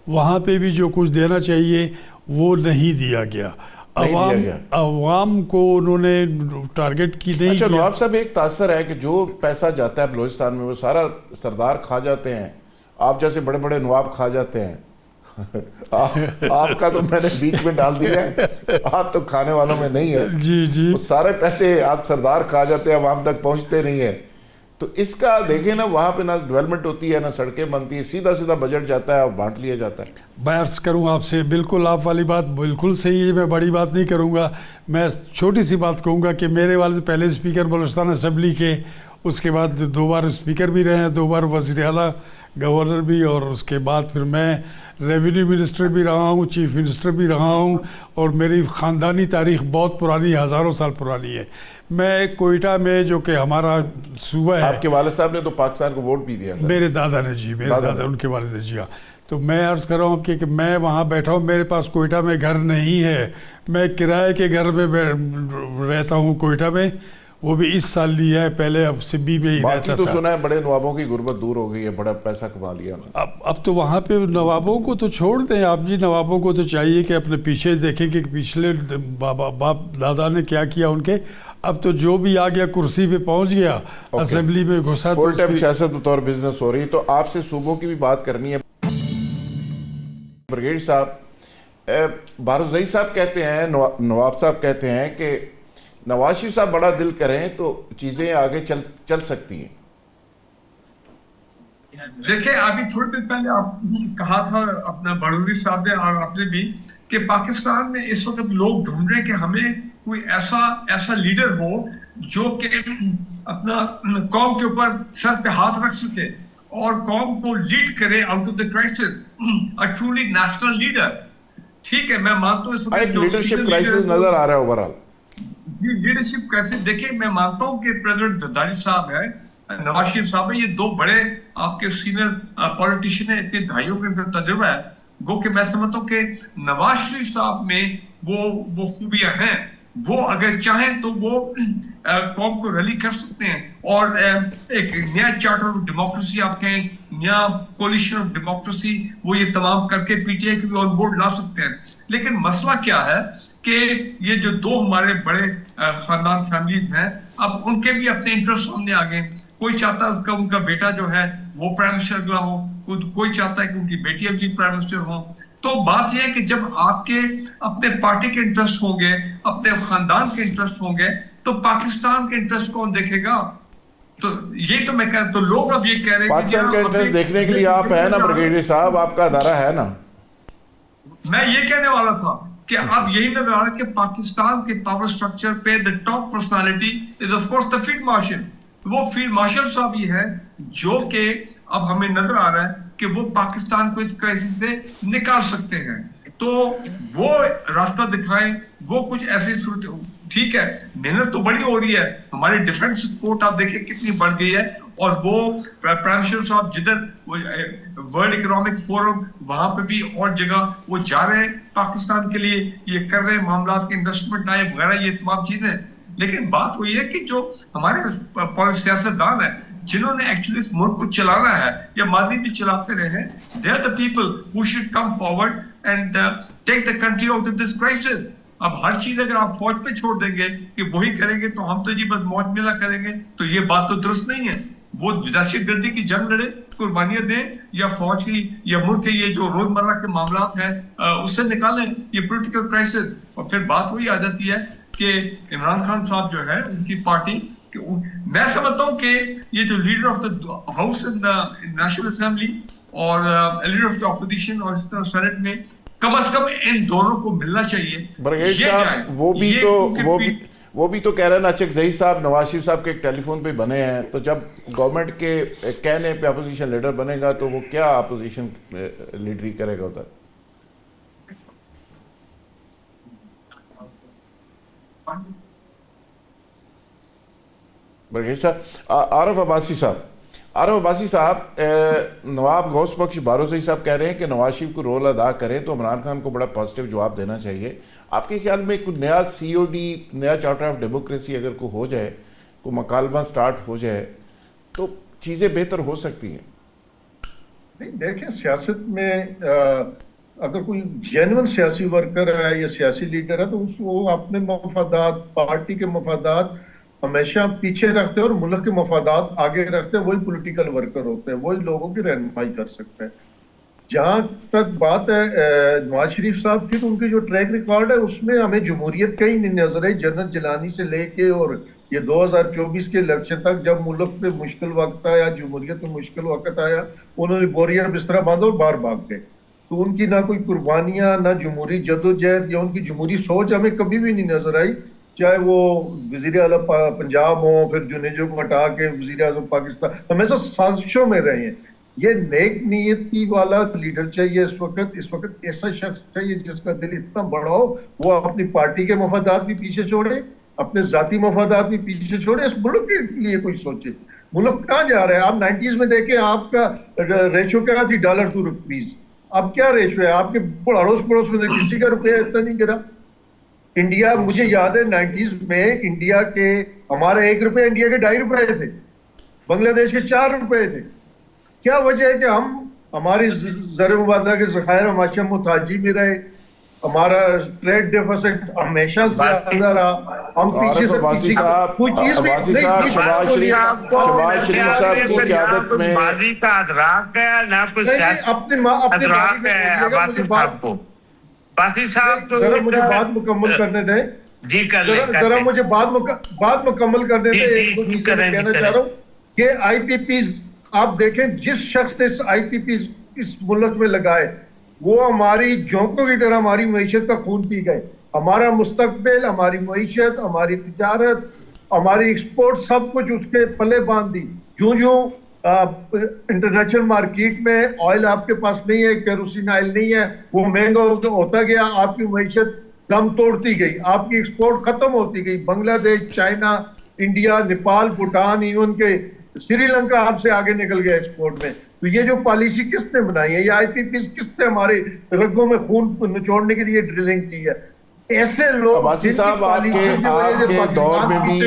B: وہاں پہ بھی جو کچھ دینا چاہیے وہ نہیں دیا گیا. عوام کو انہوں نے ٹارگٹ کی نہیں.
A: اچھا نواب صاحب، ایک تاثر ہے کہ جو پیسہ جاتا ہے بلوچستان میں وہ سارا سردار کھا جاتے ہیں، آپ جیسے بڑے بڑے نواب کھا جاتے ہیں. آپ کا تو میں نے بیچ میں ڈال دیا ہے، آپ تو کھانے والوں میں نہیں ہے.
B: جی جی،
A: سارے پیسے آپ سردار کھا جاتے ہیں، عوام تک پہنچتے نہیں ہیں. تو اس کا دیکھیں نا، وہاں پہ نہ ڈیولپمنٹ ہوتی ہے، نہ سڑکیں بنتی ہیں، سیدھا سیدھا بجٹ جاتا ہے اور بانٹ لیا جاتا ہے.
B: میں عرض کروں آپ سے، بالکل آپ والی بات بالکل صحیح ہے. میں بڑی بات نہیں کروں گا، میں چھوٹی سی بات کہوں گا کہ میرے والد پہلے اسپیکر بلوچستان اسمبلی کے، اس کے بعد 2 بار اسپیکر بھی رہے ہیں، 2 بار وزیر اعلیٰ، گورنر بھی، اور اس کے بعد پھر میں ریونیو منسٹر بھی رہا ہوں، چیف منسٹر بھی رہا ہوں. اور میری خاندانی تاریخ بہت پرانی، ہزاروں سال پرانی ہے. میں کوئٹہ میں جو کہ ہمارا صوبہ ہے،
A: آپ کے والد صاحب نے تو پاکستان کو ووٹ بھی دیا تھا.
B: میرے دادا نے جی، میرے دادا ان کے والد نے جی ہاں. تو میں عرض کر رہا ہوں کہ میں وہاں بیٹھا ہوں، میرے پاس کوئٹہ میں گھر نہیں ہے، میں کرائے کے گھر میں رہتا ہوں کوئٹہ میں. وہ بھی اس سال لیا ہے، پہلے اب سبی میں ہی رہتا تھا.
A: باقی تو سنا ہے بڑے نوابوں کی غربت دور ہو گئی ہے، بڑا پیسہ کما لیا.
B: اب تو وہاں پہ نوابوں کو تو چھوڑ دیں آپ جی. نوابوں کو تو چاہیے کہ اپنے پیچھے دیکھیں کہ پچھلے باپ دادا نے کیا کیا ان کے. اب تو جو بھی آ گیا کرسی پہ پہنچ گیا، اسمبلی میں گھسا.
A: فل ٹائم سیاست بطور بزنس ہو رہی. تو آپ سے صوبوں کی بھی بات کرنی ہے. برگیڈ صاحب، بارزئی صاحب کہتے ہیں، نواب صاحب کہتے ہیں کہ نواز شریف صاحب بڑا دل کریں تو چیزیں آگے چل سکتی ہیں.
C: دیکھیں ابھی تھوڑی دیر پہلے آپ کہا تھا اپنا بڑوری صاحب نے اور آپ نے بھی کہ پاکستان میں اس وقت لوگ ڈھونڈ رہے ہیں کہ ہمیں کوئی ایسا لیڈر ہو جو کہ اپنا قوم کے اوپر سر پہ ہاتھ رکھ سکے اور قوم کو لیڈ کرے out of the crisis. A truly national leader. ٹھیک ہے، میں مانتا ہوں اس وقت
A: لیڈرشپ کرائسس نظر آ رہا ہے اوورال.
C: جی، لیڈرشپ کرائسس. دیکھیں میں مانتا ہوں کہ پریزیڈنٹ زرداری صاحب ہے، نواز شریف صاحب ہے، یہ 2 بڑے آپ کے سینئر پولیٹیشین ہیں، اتنے دہائیوں کے اندر تجربہ ہے. گو کہ میں سمجھتا ہوں کہ نواز شریف صاحب میں وہ خوبیاں ہیں وہ اگر چاہیں تو وہ قوم کو ریلی کر سکتے ہیں اور ایک نیا چارٹر آف ڈیموکریسی آپ کہیں, نیا کولیشن آف ڈیموکریسی, وہ یہ تمام کر کے پی ٹی آئی کو بھی آن بورڈ لا سکتے ہیں. لیکن مسئلہ کیا ہے کہ یہ جو دو ہمارے بڑے خاندان فیملیز ہیں, اب ان کے بھی اپنے انٹرسٹ سامنے آ گئے. کوئی چاہتا ہے ان کا بیٹا جو ہے وہ پرائم منسٹر اگلا ہو, کوئی چاہتا ہے کہ ان کی بیٹی اگلی پرائم منسٹر ہو. تو بات یہ ہے کہ جب آپ کے اپنے پارٹی کے انٹرسٹ ہوں گے, اپنے خاندان کے انٹرسٹ ہوں گے, تو پاکستان کے انٹرسٹ کون دیکھے گا؟ تو یہی تو میں کہہ, تو لوگ اب یہ کہہ رہے ہیں
A: پاکستان کے انٹرسٹ دیکھنے کے لیے آپ ہیں نا برگیڈیئر صاحب, آپ کا ادارہ ہے نا.
C: میں یہ کہنے والا تھا کہ اب یہی نظر آ رہا ہے کہ پاکستان کے پاور سٹرکچر پہ the top personality is of course the field marshal. وہ فیلڈ مارشل صاحب ہی ہے جو کہ اب ہمیں نظر آ رہا ہے کہ وہ پاکستان کو اس کرائسس سے نکال سکتے ہیں. تو وہ راستہ دکھائیں, وہ کچھ ایسی صورت. ٹھیک ہے, محنت تو بڑی ہو رہی ہے, ہماری ڈیفنس سپورٹ آپ دیکھیں کتنی بڑھ گئی ہے, اور وہ پرائم منسٹر صاحب جدھر ورلڈ اکنامک فورم وہاں پہ بھی اور جگہ وہ جا رہے ہیں پاکستان کے لیے, یہ کر رہے ہیں معاملات کے انویسٹمنٹ آئے وغیرہ, یہ تمام چیزیں. لیکن بات وہی ہے کہ جو ہمارے سیاستدان ہیں جنہوں نے ایکچولی اس ملک کو چلانا ہے یا ماضی میں چلاتے رہے ہیں, they are the people who should come forward and take the country out of this crisis. اب ہر چیز اگر آپ فوج پہ چھوڑ دیں گے کہ وہی کریں گے تو ہم تو جی بس موج میلہ کریں گے, تو یہ بات تو درست نہیں ہے. وہ دہشت گردی کی جنگ لڑے, قربانیاں دیں, یا فوج کی یا ملک کے یہ جو روزمرہ کے معاملات ہیں اس سے نکالیں یہ پولیٹیکل کرائسس. اور پھر بات وہی آ جاتی ہے کہ عمران خان صاحب جو ہے ان کی پارٹی, میں سمجھتا ہوں کہ یہ جو leader of the house in national assembly اور لیڈر آف دا اپوزیشن اور اس طرح سینٹ میں کم از کم ان دونوں کو ملنا چاہیے.
A: برگیڈیئر صاحب وہ بھی تو کہہ رہے ہیں ناچک ظہیر صاحب نواز شریف صاحب کے ایک ٹیلی فون پہ بنے ہیں, تو جب گورنمنٹ کے کہنے پہ اپوزیشن لیڈر بنے گا تو وہ کیا اپوزیشن لیڈری کرے گا ادھر؟ برگیڈیئر صاحب عارف عباسی صاحب نواب غوث بخش بارودی صاحب کہہ رہے ہیں کہ نواز شریف کو رول ادا کرے تو عمران خان کو بڑا پازیٹیو جواب دینا چاہیے. آپ کے خیال میں کوئی نیا سی او ڈی, نیا چارٹر آف ڈیموکریسی اگر کوئی ہو جائے, کوئی مکالمہ سٹارٹ ہو جائے تو چیزیں بہتر ہو سکتی ہیں؟
D: نہیں دیکھیں, سیاست میں اگر کوئی جینون سیاسی ورکر ہے یا سیاسی لیڈر ہے تو اس کو اپنے مفادات, پارٹی کے مفادات ہمیشہ پیچھے رکھتے ہیں اور ملک کے مفادات آگے رکھتے ہیں. وہی پولیٹیکل ورکر ہوتے ہیں, وہی لوگوں کی رہنمائی کر سکتے ہیں. جہاں تک بات ہے نواز شریف صاحب کی, تو ان کی جو ٹریک ریکارڈ ہے اس میں ہمیں جمہوریت کہیں نہیں نظر آئی. جنرل جیلانی سے لے کے اور یہ 2024 کے الیکشن تک جب ملک پہ مشکل وقت آیا, جمہوریت میں مشکل وقت آیا, انہوں نے بوریا بستر باندھا اور باہر بھاگ گئے. تو ان کی نہ کوئی قربانیاں, نہ جمہوری جدوجہد یا ان کی جمہوری سوچ ہمیں کبھی بھی نہیں نظر آئی. چاہے وہ وزیر اعلیٰ پنجاب ہوں, پھر جنیجو کو ہٹا کے وزیر اعظم پاکستان, ہمیشہ سازشوں میں رہے ہیں. یہ نیک نیتی والا لیڈر چاہیے اس وقت ایسا شخص چاہیے جس کا دل اتنا بڑا ہو, وہ اپنی پارٹی کے مفادات بھی پیچھے چھوڑے, اپنے ذاتی مفادات بھی پیچھے چھوڑے, اس ملک کے لیے کوئی سوچے. ملک کہاں جا رہا ہے؟ آپ 90s میں دیکھیں آپ کا ریشو کیا تھی $ to روپیز, اب کیا ریشو ہے؟ آپ کے اڑوس پڑوس میں کسی کا روپیہ اتنا نہیں گرا. انڈیا, مجھے یاد ہے 90s میں انڈیا کے ہمارا $1 انڈیا کے $2.5 تھے, بنگلہ دیش کے $4 تھے. کیا وجہ ہے کہ ہماری زر مبادلہ کے ذخائر ہمیشہ محتاجی میں رہے, ہمارا ٹریڈ ڈیفیسٹ ہمیشہ زیادہ رہا, ہم پیچھے سے پیچھے کوئی چیز بھی نہیں.
A: شہباز شریف صاحب کی قیادت میں
E: ماضی کا ادراک ہے, نہ کوئی سیاسی ادراک ہے. عباسی صاحب کو, عباسی صاحب تو
D: ذرا مجھے بات مکمل کرنے دیں,
E: جی کر لیں,
D: ذرا مجھے بات مکمل کرنے دیں. ایک دو چیزیں میں کہنا چاہ رہا ہوں کہ آئی پی پیز آپ دیکھیں, جس شخص نے آئی پی پیز اس ملک میں لگائے وہ ہماری جونکوں کی طرح ہماری معیشت کا خون پی گئے. ہمارا مستقبل, ہماری معیشت, ہماری تجارت, ہماری ایکسپورٹ, سب کچھ اس کے پلے باندھ دی. جو انٹرنیشنل مارکیٹ میں آئل آپ کے پاس نہیں ہے, کیروسین آئل نہیں ہے, وہ مہنگا ہوتا گیا, آپ کی معیشت دم توڑتی گئی, آپ کی ایکسپورٹ ختم ہوتی گئی. بنگلہ دیش, China, India, Nepal, Bhutan, even کے سری لنکا آپ سے آگے نکل گیا ایکسپورٹ میں. تو یہ جو پالیسی کس نے بنائی ہے, یہ آئی پی پیز کس نے ہمارے رگوں میں خون نچوڑنے کے لیے ڈرلنگ کی ہے؟ ایسے لوگ
A: عباسی صاحب آپ کے دور میں بھی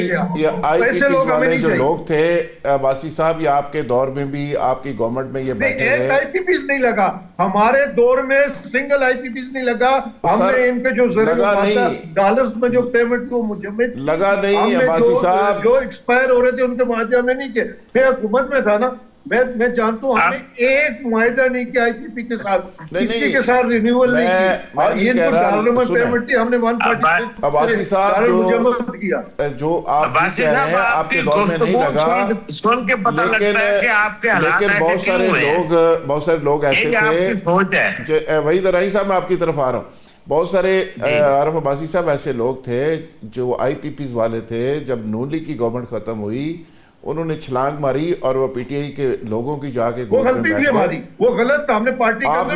A: یہ آئی پی پیز والے جو لوگ تھے عباسی صاحب یہ آپ کے دور میں بھی آپ کی گورنمنٹ میں یہ بیٹھے رہے؟
D: ایک آئی پی پیز نہیں لگا ہمارے دور میں، سنگل آئی پی پیز نہیں لگا. ہم نے ان پہ جو ڈالرز میں جو پیمنٹ کو مجمد
A: لگا نہیں عباسی صاحب،
D: جو ایکسپائر ہو رہے تھے ان کے معاہدے ہم نے نہیں کیے. میں حکومت میں تھا نا، میں جانتا ہوں ہم نے ایک معاہدہ نہیں کیا آئی پی پی کے ساتھ، کسی کے ساتھ رینیول نہیں کی. اور یہ ان کو ڈالروں میں پیمنٹ تھی، ہم نے 146
A: عباسی صاحب
D: مجمد کیا.
A: جو آپ کہہ رہے ہیں آپ کے دور میں نہیں لگا، لیکن بہت سارے لوگ ایسے تھے. وحید راہی صاحب میں آپ کی طرف آ رہا ہوں. بہت سارے عارف عباسی صاحب ایسے لوگ تھے جو آئی پی پیز والے تھے. جب نون لیگ کی گورنمنٹ ختم ہوئی انہوں نے چھلانگ ماری اور وہ پی ٹی آئی کے لوگوں کی جا کے
D: وہ غلطی تھی ہماری، وہ غلط تھا. ہم نے پارٹی
A: آپ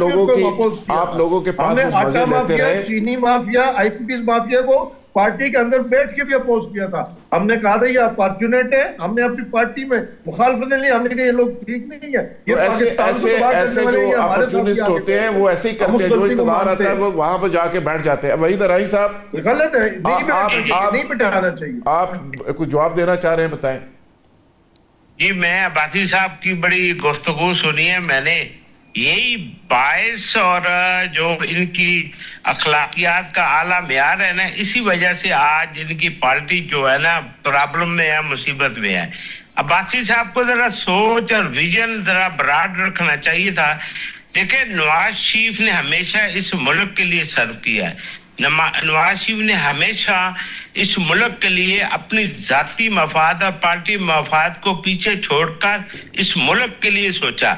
A: لوگوں کے پاس مزے لیتے رہے.
D: چینی مافیا، آئی پی پیز مافیا کو پارٹی کے اندر بیٹھ کے بھی اپوز کیا تھا. ہم نے کہا تھا یہ اپارچونیٹ ہے، ہم نے اپنی پارٹی میں مخالفت نہیں، ہم نے کہا یہ لوگ ٹھیک نہیں ہے.
A: ایسے جو اپارچونسٹ ہوتے ہیں وہ ایسے ہی کرتے ہیں، جو اقتدار آتا ہے وہ وہاں پہ جا کے بیٹھ جاتے ہیں. وحید راہی صاحب
D: غلط ہے، نہیں بٹھانا چاہیے.
A: آپ کچھ جواب دینا چاہ رہے ہیں، بتائیں.
E: جی میں عباسی صاحب کی بڑی گفتگو سنی ہے میں نے. یہی باعث اور جو ان کی اخلاقیات کا اعلیٰ معیار ہے نا، اسی وجہ سے آج ان کی پارٹی جو ہے نا پرابلم میں ہے، مصیبت میں ہے. عباسی صاحب کو ذرا سوچ اور ویژن ذرا براڈ رکھنا چاہیے تھا. دیکھیں نواز شریف نے ہمیشہ اس ملک کے لیے سرو کیا ہے. نواز شریف نے ہمیشہ اس ملک کے لیے اپنی ذاتی مفاد اور پارٹی مفاد کو پیچھے چھوڑ کر اس ملک کے لیے سوچا.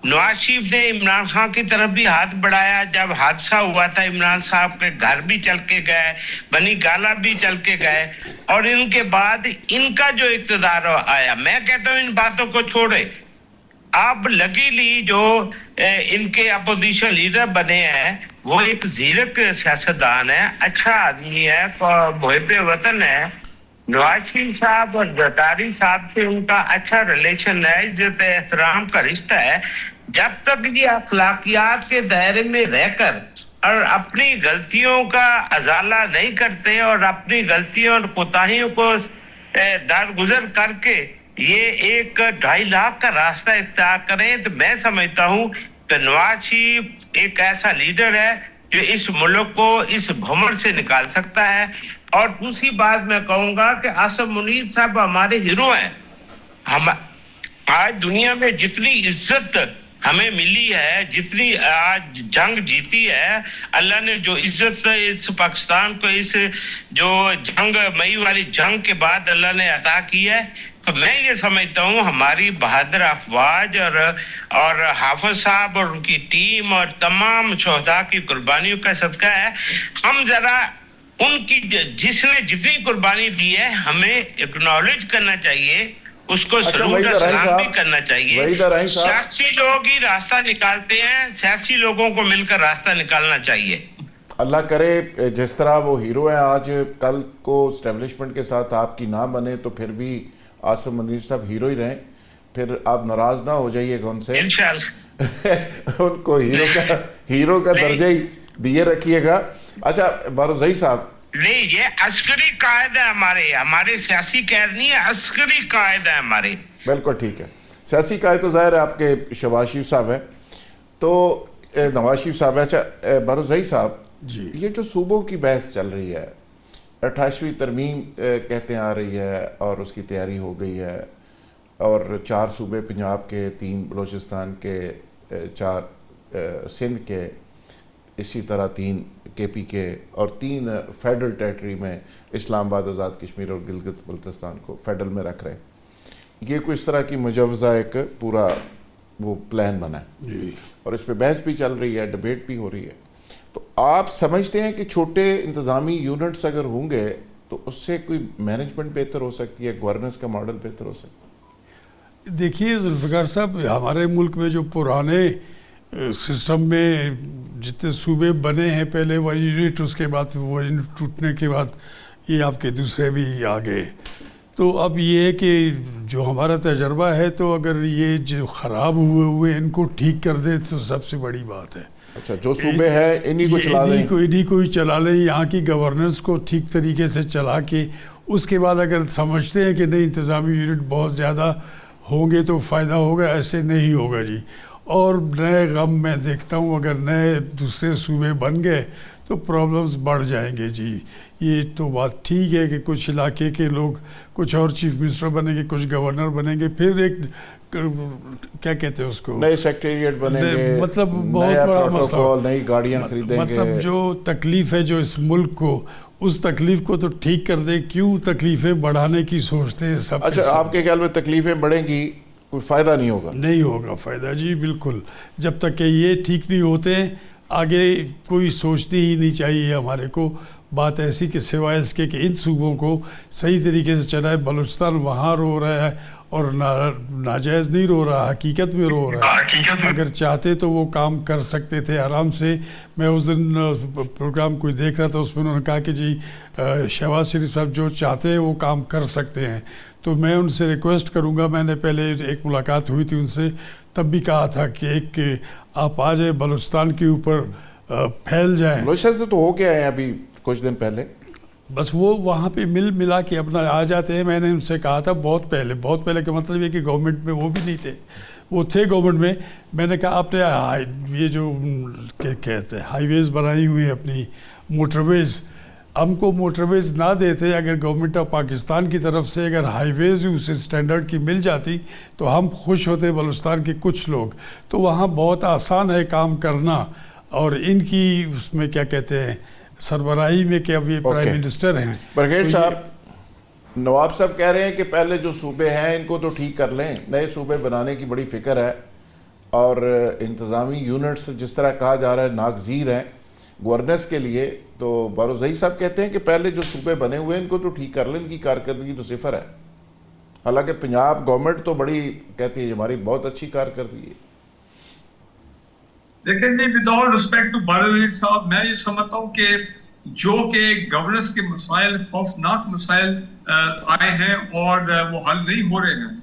E: نواز شریف نے عمران خان کی طرف بھی ہاتھ بڑھایا. جب حادثہ ہوا تھا عمران صاحب کے گھر بھی چل کے گئے، بنی گالا بھی چل کے گئے، اور ان کے بعد ان کا جو اقتدار آیا. میں کہتا ہوں ان باتوں کو چھوڑے. آپ لگیلی جو ان کے اپوزیشن لیڈر بنے ہیں وہ ایک زیرک سیاستدان ہے، اچھا آدمی ہے، محب وطن ہے. نواز شریف صاحب اور زرداری صاحب سے ان کا اچھا ریلیشن ہے، عزت احترام کا رشتہ ہے. جب تک یہ اخلاقیات کے دائرے میں رہ کر اور اپنی غلطیوں کا ازالہ نہیں کرتے اور اپنی غلطیوں اور کوتاہیوں کو درگزر کر کے یہ 1.5 لاکھ کا راستہ اختیار کریں، تو میں سمجھتا ہوں کہ نواز شریف ایک ایسا لیڈر ہے جو اس ملک کو اس بھمر سے نکال سکتا ہے. اور دوسری بات میں کہوں گا کہ آصف منیر صاحب ہمارے ہیرو ہیں. ہم آج دنیا میں جتنی عزت ہمیں ملی ہے، جتنی آج جنگ جیتی ہے، اللہ نے جو عزت اس پاکستان کو اس جو جنگ مئی والی جنگ کے بعد اللہ نے عطا کی ہے، تو میں یہ سمجھتا ہوں ہماری بہادر افواج اور حافظ صاحب اور ان کی ٹیم اور تمام شہداء کی قربانیوں کا صدقہ ہے. ہم ذرا ان کی جس نے جتنی قربانی دی ہے ہمیں اکنالج کرنا چاہیے، اس کو سلوٹ اور سلام بھی کرنا چاہیے. سیاسی لوگ ہی راستہ نکالتے ہیں، سیاسی لوگوں کو مل کر راستہ نکالنا چاہیے.
A: اللہ کرے جس طرح وہ ہیرو ہیں آج، کل کو اسٹیبلشمنٹ کے ساتھ آپ کی نہ بنے تو پھر بھی آصف منیر صاحب ہیرو ہی رہیں، پھر آپ ناراض نہ ہو جائیے گا ان سے.
E: انشاءاللہ
A: ان کو ہیرو کا درجہ ہی دیے رکھیے گا. اچھا بارزئی صاحب،
E: نہیں یہ عسکری قائد ہے، ہمارے سیاسی قائد نہیں ہے، عسکری قائد ہے ہمارے.
A: بالکل ٹھیک ہے. سیاسی قائد تو ظاہر ہے آپ کے شہباز شریف صاحب ہیں، تو نواز شریف صاحب. اچھا بارزئی صاحب جی، یہ جو صوبوں کی بحث چل رہی ہے، 28ویں ترمیم کہتے ہیں آ رہی ہے اور اس کی تیاری ہو گئی ہے، اور 4 صوبے پنجاب کے، 3 بلوچستان کے، 4 سندھ کے، اسی طرح 3 کے پی کے، اور 3 فیڈرل ٹیریٹری میں اسلام آباد، آزاد کشمیر اور گلگت بلتستان کو فیڈرل میں رکھ رہے ہیں. یہ کوئی اس طرح کی مجوزہ ایک پورا وہ پلان بنا ہے اور اس پہ بحث بھی چل رہی ہے، ڈیبیٹ بھی ہو رہی ہے. تو آپ سمجھتے ہیں کہ چھوٹے انتظامی یونٹس اگر ہوں گے تو اس سے کوئی مینجمنٹ بہتر ہو سکتی ہے، گورننس کا ماڈل بہتر ہو سکتا ہے؟
B: دیکھیے ذوالفقار صاحب، ہمارے ملک میں جو پرانے سسٹم میں جتنے صوبے بنے ہیں، پہلے وہ یونٹ، اس کے بعد وہ یونٹ ٹوٹنے کے بعد یہ آپ کے دوسرے بھی آ گئے. تو اب یہ ہے کہ جو ہمارا تجربہ ہے، تو اگر یہ جو خراب ہوئے ان کو ٹھیک کر دیں تو سب سے بڑی بات ہے.
A: اچھا جو صوبے ہیں انہی کو چلا لیں,
B: انہی کو ہی چلا لیں, یہاں کی گورننس کو ٹھیک طریقے سے چلا کے اس کے بعد اگر سمجھتے ہیں کہ نہیں انتظامی یونٹ بہت زیادہ ہوں گے تو فائدہ ہوگا, ایسے نہیں ہوگا جی. اور نئے غم میں دیکھتا ہوں اگر نئے دوسرے صوبے بن گئے تو پرابلمز بڑھ جائیں گے جی. یہ تو بات ٹھیک ہے کہ کچھ علاقے کے لوگ کچھ اور چیف منسٹر بنیں گے, کچھ گورنر بنیں گے, پھر ایک کیا کہتے ہیں اس کو,
A: نئے سیکریٹریٹ بنیں گے,
B: مطلب بہت بڑا مسئلہ,
A: نئی گاڑیاں خریدیں گے.
B: مطلب جو تکلیف ہے جو اس ملک کو, اس تکلیف کو تو ٹھیک کر دے, کیوں تکلیفیں بڑھانے کی سوچتے ہیں سب.
A: اچھا آپ کے خیال میں تکلیفیں بڑھیں گی کوئی فائدہ نہیں ہوگا؟
B: نہیں ہوگا فائدہ جی بالکل. جب تک کہ یہ ٹھیک نہیں ہوتے آگے کوئی سوچنی ہی نہیں چاہیے ہمارے کو بات ایسی کہ سوائے اس کے کہ ان صوبوں کو صحیح طریقے سے چلائے. بلوچستان وہاں رو رہا ہے اور ناجائز نہیں رو رہا, حقیقت میں رو رہا ہے. اگر چاہتے تو وہ کام کر سکتے تھے آرام سے. میں اس دن پروگرام کوئی دیکھ رہا تھا, اس میں انہوں نے کہا کہ جی شہباز شریف صاحب جو چاہتے ہیں وہ کام کر سکتے ہیں. تو میں ان سے ریکویسٹ کروں گا, میں نے پہلے ایک ملاقات ہوئی تھی ان سے, تب بھی کہا تھا کہ ایک آپ آ جائیں بلوچستان کے اوپر پھیل جائیں.
A: بلوچستان تو ہو گیا ہے ابھی کچھ دن پہلے,
B: بس وہ وہاں پہ ملا کے اپنا آ جاتے ہیں. میں نے ان سے کہا تھا بہت پہلے کا مطلب یہ کہ گورنمنٹ میں وہ بھی نہیں تھے, وہ تھے گورنمنٹ میں. میں نے کہا آپ نے یہ جو کیا کہتے ہیں ہائی ویز بنائی ہوئی ہیں اپنی موٹر ویز, ہم کو موٹر ویز نہ دیتے. اگر گورنمنٹ آف پاکستان کی طرف سے اگر ہائی ویز اس اسٹینڈرڈ کی مل جاتی تو ہم خوش ہوتے بلوچستان کے کچھ لوگ. تو وہاں بہت آسان ہے کام کرنا, اور ان کی اس میں کیا کہتے ہیں سربراہی میں کہ اب یہ پرائم منسٹر ہیں.
A: برگیڈ صاحب, نواب صاحب کہہ رہے ہیں کہ پہلے جو صوبے ہیں ان کو تو ٹھیک کر لیں, نئے صوبے بنانے کی بڑی فکر ہے, اور انتظامی یونٹس جس طرح کہا جا رہا ہے ناگزیر ہیں گورننس کے لیے. تو باروزئی صاحب کہتے ہیں کہ پہلے جو صوبے بنے ہوئے ہیں ان کو تو ٹھیک کر لیں, ان کی کارکردگی تو صفر ہے. حالانکہ پنجاب گورنمنٹ تو بڑی کہتی ہے ہماری بہت اچھی کارکردگی ہے.
C: لیکن جی with all respect to Barozai صاحب, میں یہ سمجھتا ہوں کہ جو کہ گورننس کے مسائل خوفناک مسائل آئے ہیں اور وہ حل نہیں ہو رہے ہیں,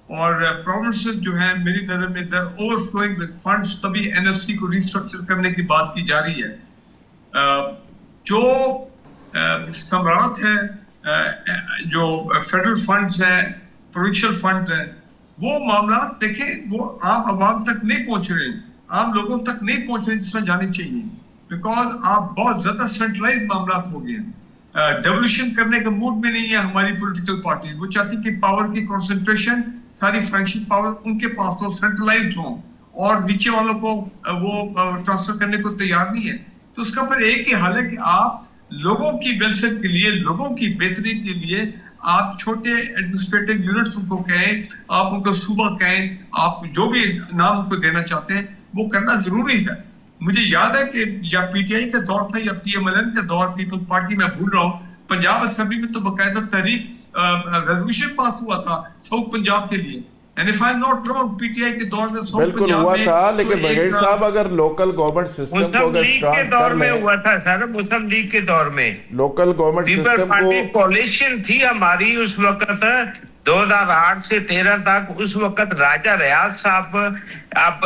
C: اور پروونسز جو ہیں میری نظر میں در اوور فلوئنگ ود فنڈز, تبھی این ایف سی کو ریسٹرکچر کرنے کی بات کی جا رہی ہے. جو ثمرات ہیں جو فیڈرل فنڈز ہیں, پروونشل فنڈ ہیں, وہ معاملات دیکھیں وہ عام عوام تک نہیں پہنچ رہے, عام لوگوں تک نہیں پہنچ رہے جس میں جانی چاہیے, بیکاز آپ بہت زیادہ سینٹرلائز معاملات ہو گئے ہیں. ڈیولوشن کرنے کا موڈ میں نہیں ہے ہماری پولیٹیکل پارٹی. وہ چاہتی کہ پاور کی کنسنٹریشن, ساری فائنینشیل پاور ان کے پاس ہو, سینٹرلائزڈ ہوں, اور نیچے والوں کو وہ ٹرانسفر کرنے کو تیار نہیں ہے. تو اس کا پھر ایک ہی حل ہے کہ آپ لوگوں کی ویلفیئر کے لیے, لوگوں کی بہتری کے لیے آپ چھوٹے ایڈمنسٹریٹو یونٹس ان کو کہیں, آپ ان کو صوبہ کہیں, آپ جو بھی نام ان کو دینا چاہتے ہیں وہ کرنا ضروری ہے. مجھے یاد ہے کہ یا پی ٹی آئی کا دور تھا یا پی ایم ایل این کا دور, پیپل پارٹی میں بھول رہا ہوں, پنجاب اسمبلی میں تو باقاعدہ تحریک ریزولوشن پاس ہوا تھا ساؤتھ پنجاب کے لیے.
A: بالکل ہوا تھا, لیکن برگیڈ صاحب اگر لوکل گورنمنٹ سسٹم کو اگر اسٹرانگ کر لیں,
E: ہوا تھا سر مسلم لیگ کے دور میں
A: لوکل گورنمنٹ سسٹم کو
E: کولیشن تھی ہماری اس وقت 2008 سے 13 تک. اس وقت راجہ ریاض صاحب آپ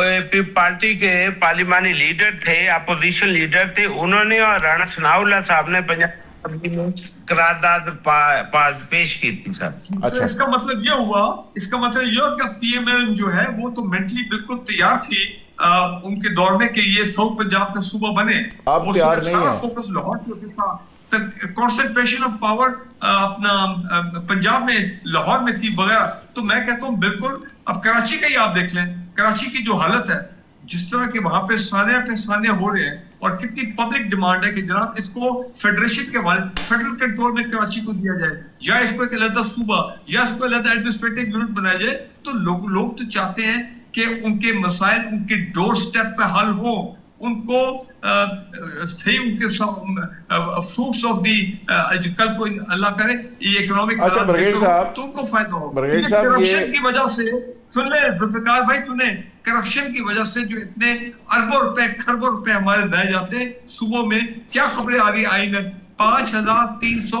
E: پارٹی کے پارلیمانی لیڈر تھے, اپوزیشن لیڈر تھے, انہوں نے اور رانا ثناء اللہ صاحب نے پنجاب قرارداد پیش کی تھی سر.
C: اچھا, اس کا مطلب یہ ہوا کہ پی ایم ایل جو ہے وہ تو مینٹلی بالکل تیار تھی ان کے دور میں کہ یہ ساؤتھ پنجاب کا صوبہ بنے.
A: آپ تیار نہیں ہیں.
C: فوکس لاہور پہ ہوتا تھا, کنسنٹریشن آف پاور اپنا پنجاب میں لاہور میں تھی وغیرہ. تو میں کہتا ہوں بالکل اب کراچی کا ہی آپ دیکھ لیں, کراچی کی جو حالت ہے, جس طرح کہ وہاں پہ سانیہ پہ سانیہ ہو رہے ہیں, اور کتنی پبلک ڈیمانڈ ہے کہ جناب اس کو فیڈریشن کے فیڈرل کنٹرول میں کراچی کو دیا جائے, یا اس کو ایک علیحدہ صوبہ یا اس کو علیحدہ ایڈمنسٹریٹو یونٹ بنایا جائے. تو لوگ تو چاہتے ہیں کہ ان کے مسائل ان کے ڈور سٹیپ پہ حل ہو, ان کو صحیح ان کے فروٹس آف دی کل کو اللہ کرے یہ اکنامک تو ان کو فائدہ ہو. کرپشن کی وجہ سے سن لیں ذوالفقار بھائی, سنیں, کرپشن کی وجہ سے جو اتنے اربوں روپے کھربوں روپے ہمارے ضائع جاتے ہیں صوبوں میں, کیا خبریں آ رہی آئین 5,300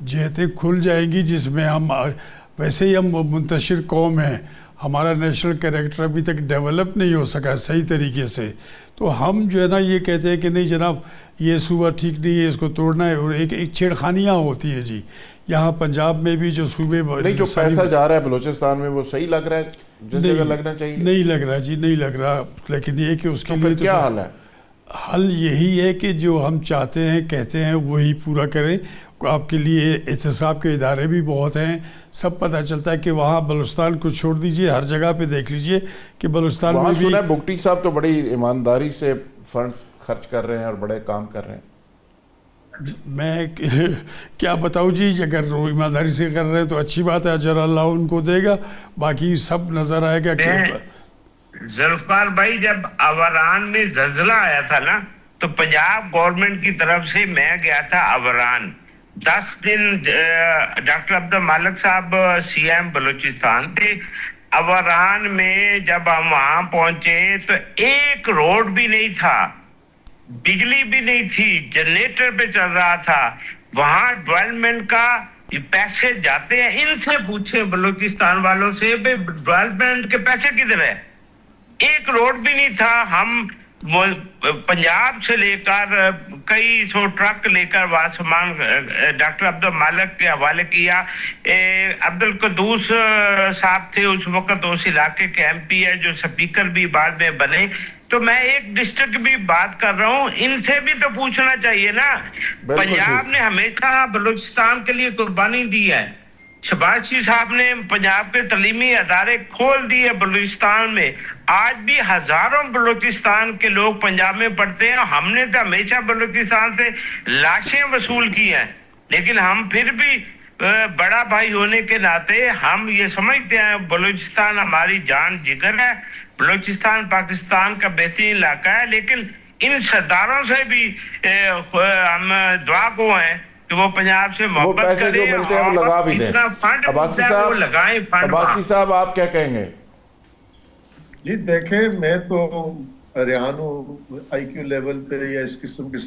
B: جہتیں کھل جائیں گی جس میں ہم ویسے ہی ہم منتشر قوم ہیں, ہمارا نیشنل کریکٹر ابھی تک ڈیولپ نہیں ہو سکا صحیح طریقے سے, تو ہم جو ہے نا یہ کہتے ہیں کہ نہیں جناب یہ صوبہ ٹھیک نہیں ہے, اس کو توڑنا ہے, اور ایک چھیڑخانیاں ہوتی ہیں جی. یہاں پنجاب میں بھی جو صوبے
A: نہیں جو پیسہ جا رہا ہے بلوچستان میں وہ صحیح لگ رہا ہے جس جگہ لگنا چاہیے؟
B: نہیں لگ رہا جی, نہیں لگ رہا. لیکن یہ کہ اس کے لیے
A: کیا حل ہے؟
B: حل یہی ہے کہ جو ہم چاہتے ہیں کہتے ہیں وہی پورا کریں. آپ کے لیے احتساب کے ادارے بھی بہت ہیں, سب پتہ چلتا ہے کہ وہاں بلوچستان کو چھوڑ دیجئے, ہر جگہ پہ دیکھ لیجئے کہ بلوچستان میں بھی.
A: سنا ہے بگٹی صاحب تو بڑی ایمانداری سے فنڈز خرچ کر رہے ہیں اور بڑے کام کر رہے ہیں.
B: میں کیا بتاؤں جی, اگر وہ ایمانداری سے کر رہے ہیں تو اچھی بات ہے, اجر اللہ ان کو دے گا, باقی سب نظر آئے گا.
E: ذوالفقار بھائی جب اوران میں زلزلہ آیا تھا نا تو پنجاب گورنمنٹ کی طرف سے میں گیا تھا اوران 10 دن. ڈاکٹر عبد المالک صاحب سی ایم بلوچستان تھے. اوران میں جب ہم وہاں پہنچے تو ایک روڈ بھی نہیں تھا, بجلی بھی نہیں تھی, جنریٹر پہ چل رہا تھا. وہاں ڈیولپمنٹ کا پیسے جاتے ہیں, ان سے پوچھیں بلوچستان والوں سے ڈیولپمنٹ کے پیسے کدھر ہے. ایک روڈ بھی نہیں تھا. ہم پنجاب سے لے کر کئی سو ٹرک لے کر وہاں سامان ڈاکٹر عبد المالک کے حوالے کیا. عبد القدوس صاحب تھے اس وقت, اس علاقے کے ایم پی ہے جو سپیکر بھی بعد میں بنے. تو میں ایک ڈسٹرکٹ بھی بات کر رہا ہوں, ان سے بھی تو پوچھنا چاہیے نا. پنجاب نے ہمیشہ بلوچستان کے لیے قربانی دی ہے. شہباز شریف صاحب نے پنجاب کے تعلیمی ادارے کھول دیے بلوچستان میں. آج بھی ہزاروں بلوچستان کے لوگ پنجاب میں پڑھتے ہیں. ہم نے تو ہمیشہ بلوچستان سے لاشیں وصول کی ہیں, لیکن ہم پھر بھی بڑا بھائی ہونے کے ناطے ہم یہ سمجھتے ہیں بلوچستان ہماری جان جگر ہے. بلوچستان پاکستان کا بہترین علاقہ ہے, لیکن ان سرداروں سے بھی ہم دعا گو ہیں کہ وہ پنجاب سے محبت کریں,
A: جو ملتے ہیں وہ لگا بھی دیں. عباسی صاحب آپ کیا کہیں گے؟
D: جی دیکھیں, میں تو حیران ہوں آئی کیو لیول پہ یا اس قسم کے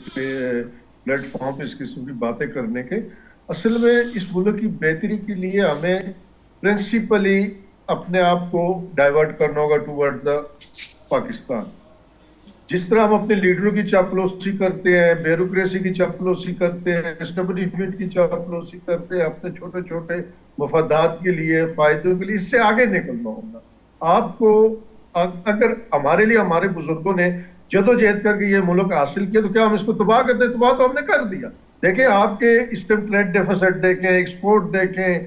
D: پلیٹ فارم پہ اس قسم کی باتیں کرنے کے. اصل میں اس ملک کی بہتری کے لیے ہمیں پرنسپلی اپنے آپ کو ڈائیورٹ کرنا ہوگا ٹوورڈ دا پاکستان. جس طرح ہم اپنے لیڈروں کی چاپلوسی کرتے ہیں, بیوروکریسی کی چاپلوسی کرتے ہیں, اسٹیبلشمنٹ کی چاپلوسی کرتے ہیں اپنے چھوٹے چھوٹے مفادات کے لیے, فائدوں کے لیے, اس سے آگے نکلنا ہوگا. آپ کو اگر ہمارے لیے ہمارے بزرگوں نے جدوجہد کر کے یہ ملک حاصل کیا تو کیا ہم اس کو تباہ کرتے؟ تباہ تو ہم نے کر دیا. دیکھیں آپ کے اسٹیم ٹریڈ ڈیفیسٹ دیکھیں, ایکسپورٹ دیکھیں,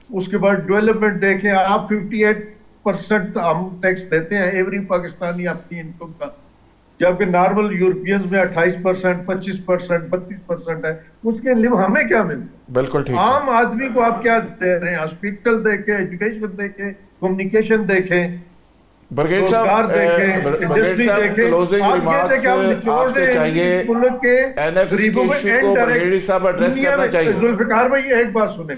D: اس کے بعد ڈیولپمنٹ دیکھیں. آپ 58% ہم ٹیکس دیتے ہیں ایوری پاکستانی اپنی انکم کا, جبکہ نارمل یورپینز میں 28%, 25%, 32% ہے. اس کے لیے ہمیں کیا ملتا ہے؟
A: بالکل ٹھیک.
D: عام آدمی کو آپ کیا دے رہے ہیں؟ ہاسپٹل دیکھیں, ایجوکیشن دیکھیں, کمیونیکیشن دیکھیں,
A: برگیڈ صاحب کلوزنگ ریمارکس آپ سے چاہیے, این ایف سی کے ایشو کو برگیڈ صاحب ایڈریس کرنا چاہیے.
D: ذوالفقار بھائی ایک بات سنیں,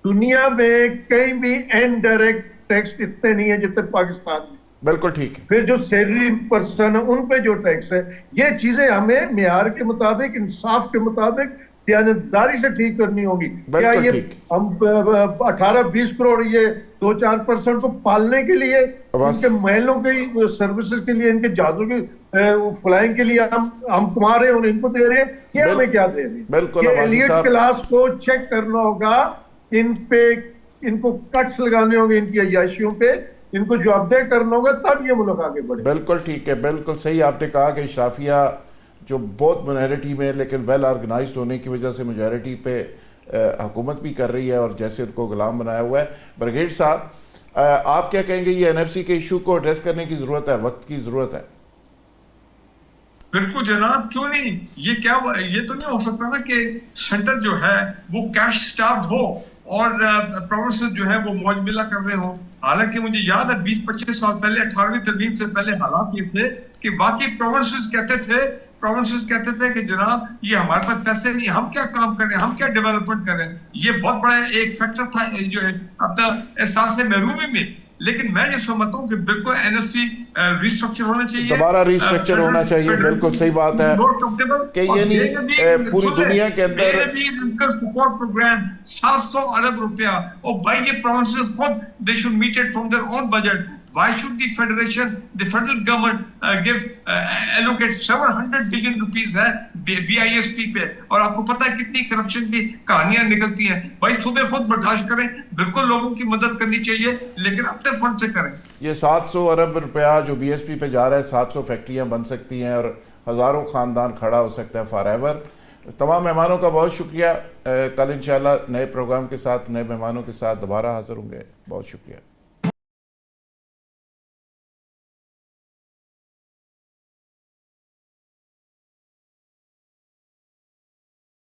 D: دنیا میں کہیں بھی انڈائریکٹ ٹیکس اتنے نہیں ہیں جتنے پاکستان میں.
A: بالکل ٹھیک.
D: پھر جو سیلری پرسن ہے ان پہ جو ٹیکس ہے, یہ چیزیں ہمیں معیار کے مطابق, انصاف کے مطابق, دیانتداری سے ٹھیک کرنی ہوگی. کیا یہ ہم 18-20 کروڑ یہ 2-4% کو پالنے کے لیے, ان کے محلوں کی سروسز کے لیے, ان کے جہازوں کی فلائنگ کے لیے ہم کما رہے ہیں, ان کو دے رہے ہیں, یہ ہمیں کیا دے رہے ہیں؟
A: بالکل.
D: ایلیٹ کلاس کو چیک کرنا ہوگا, ان پہ ان کو کٹس لگانے ہوں گے, ان کی عیاشیوں پہ ان کو جواب دہ کرنا ہوگا, تب یہ ملک آگے بڑھے.
A: بالکل ٹھیک ہے, بالکل صحیح. آپ نے کہا کہ اشرافیہ جو بہت مائنورٹی میں لیکن ویل آرگنائزڈ ہونے کی وجہ سے میجورٹی پہ حکومت بھی کر رہی ہے اور جیسے ان کو غلام بنایا ہوا ہے. برگیڈ صاحب آپ کیا کہیں گے, یہ این ایف سی کے ایشو کو ایڈریس کرنے کی ضرورت ہے, وقت کی ضرورت ہے؟
C: بالکل جناب, کیوں نہیں. یہ کیا, یہ تو نہیں ہو سکتا نا کہ سینٹر جو ہے وہ کیش سٹافڈ ہو اور پروونسز جو ہے وہ موج ملا کر رہے ہوں. حالانکہ مجھے یاد ہے 20-25 سال پہلے 18ویں ترمیم سے پہلے حالات یہ تھے کہ باقی پروونسز کہتے تھے کہ جناب یہ ہمارے پاس پیسے نہیں, ہم کیا کام کریں, ہم کیا ڈیولپمنٹ کریں. یہ بہت بڑا ایک فیکٹر تھا جو ہے اپنا احساس محرومی میں لیکن میں یہ سمجھتا ہوں کہ بالکل NFC ریسٹرکچر ہونا چاہیے,
A: دوبارہ ریسٹرکچر ہونا چاہیے, بالکل صحیح بات ہے کہ یہ نہیں پوری دنیا کے اندر
C: سپورٹ پروگرام 700 ارب روپیہ, اور بھائی یہ پروونسز خود they should meet it from their own budget. Why should the federation, the federal government allocate 700 billion rupees ہے BISP پہ, اور آپ کو پتہ ہے کتنی کرپشن کی کہانیاں نکلتی ہیں. بھائی صبح خود برداشت کریں, بالکل لوگوں کی مدد کرنی چاہیے لیکن اپنے فنڈ سے کریں.
A: یہ 700 ارب روپیہ جو BSP پہ جا رہا ہے, 700 فیکٹریاں بن سکتی ہیں اور ہزاروں خاندان کھڑا ہو سکتا ہے فار ایور. تمام مہمانوں کا بہت شکریہ. کل انشاءاللہ نئے پروگرام کے ساتھ, نئے مہمانوں کے ساتھ دوبارہ حاضر ہوں گے. بہت شکریہ.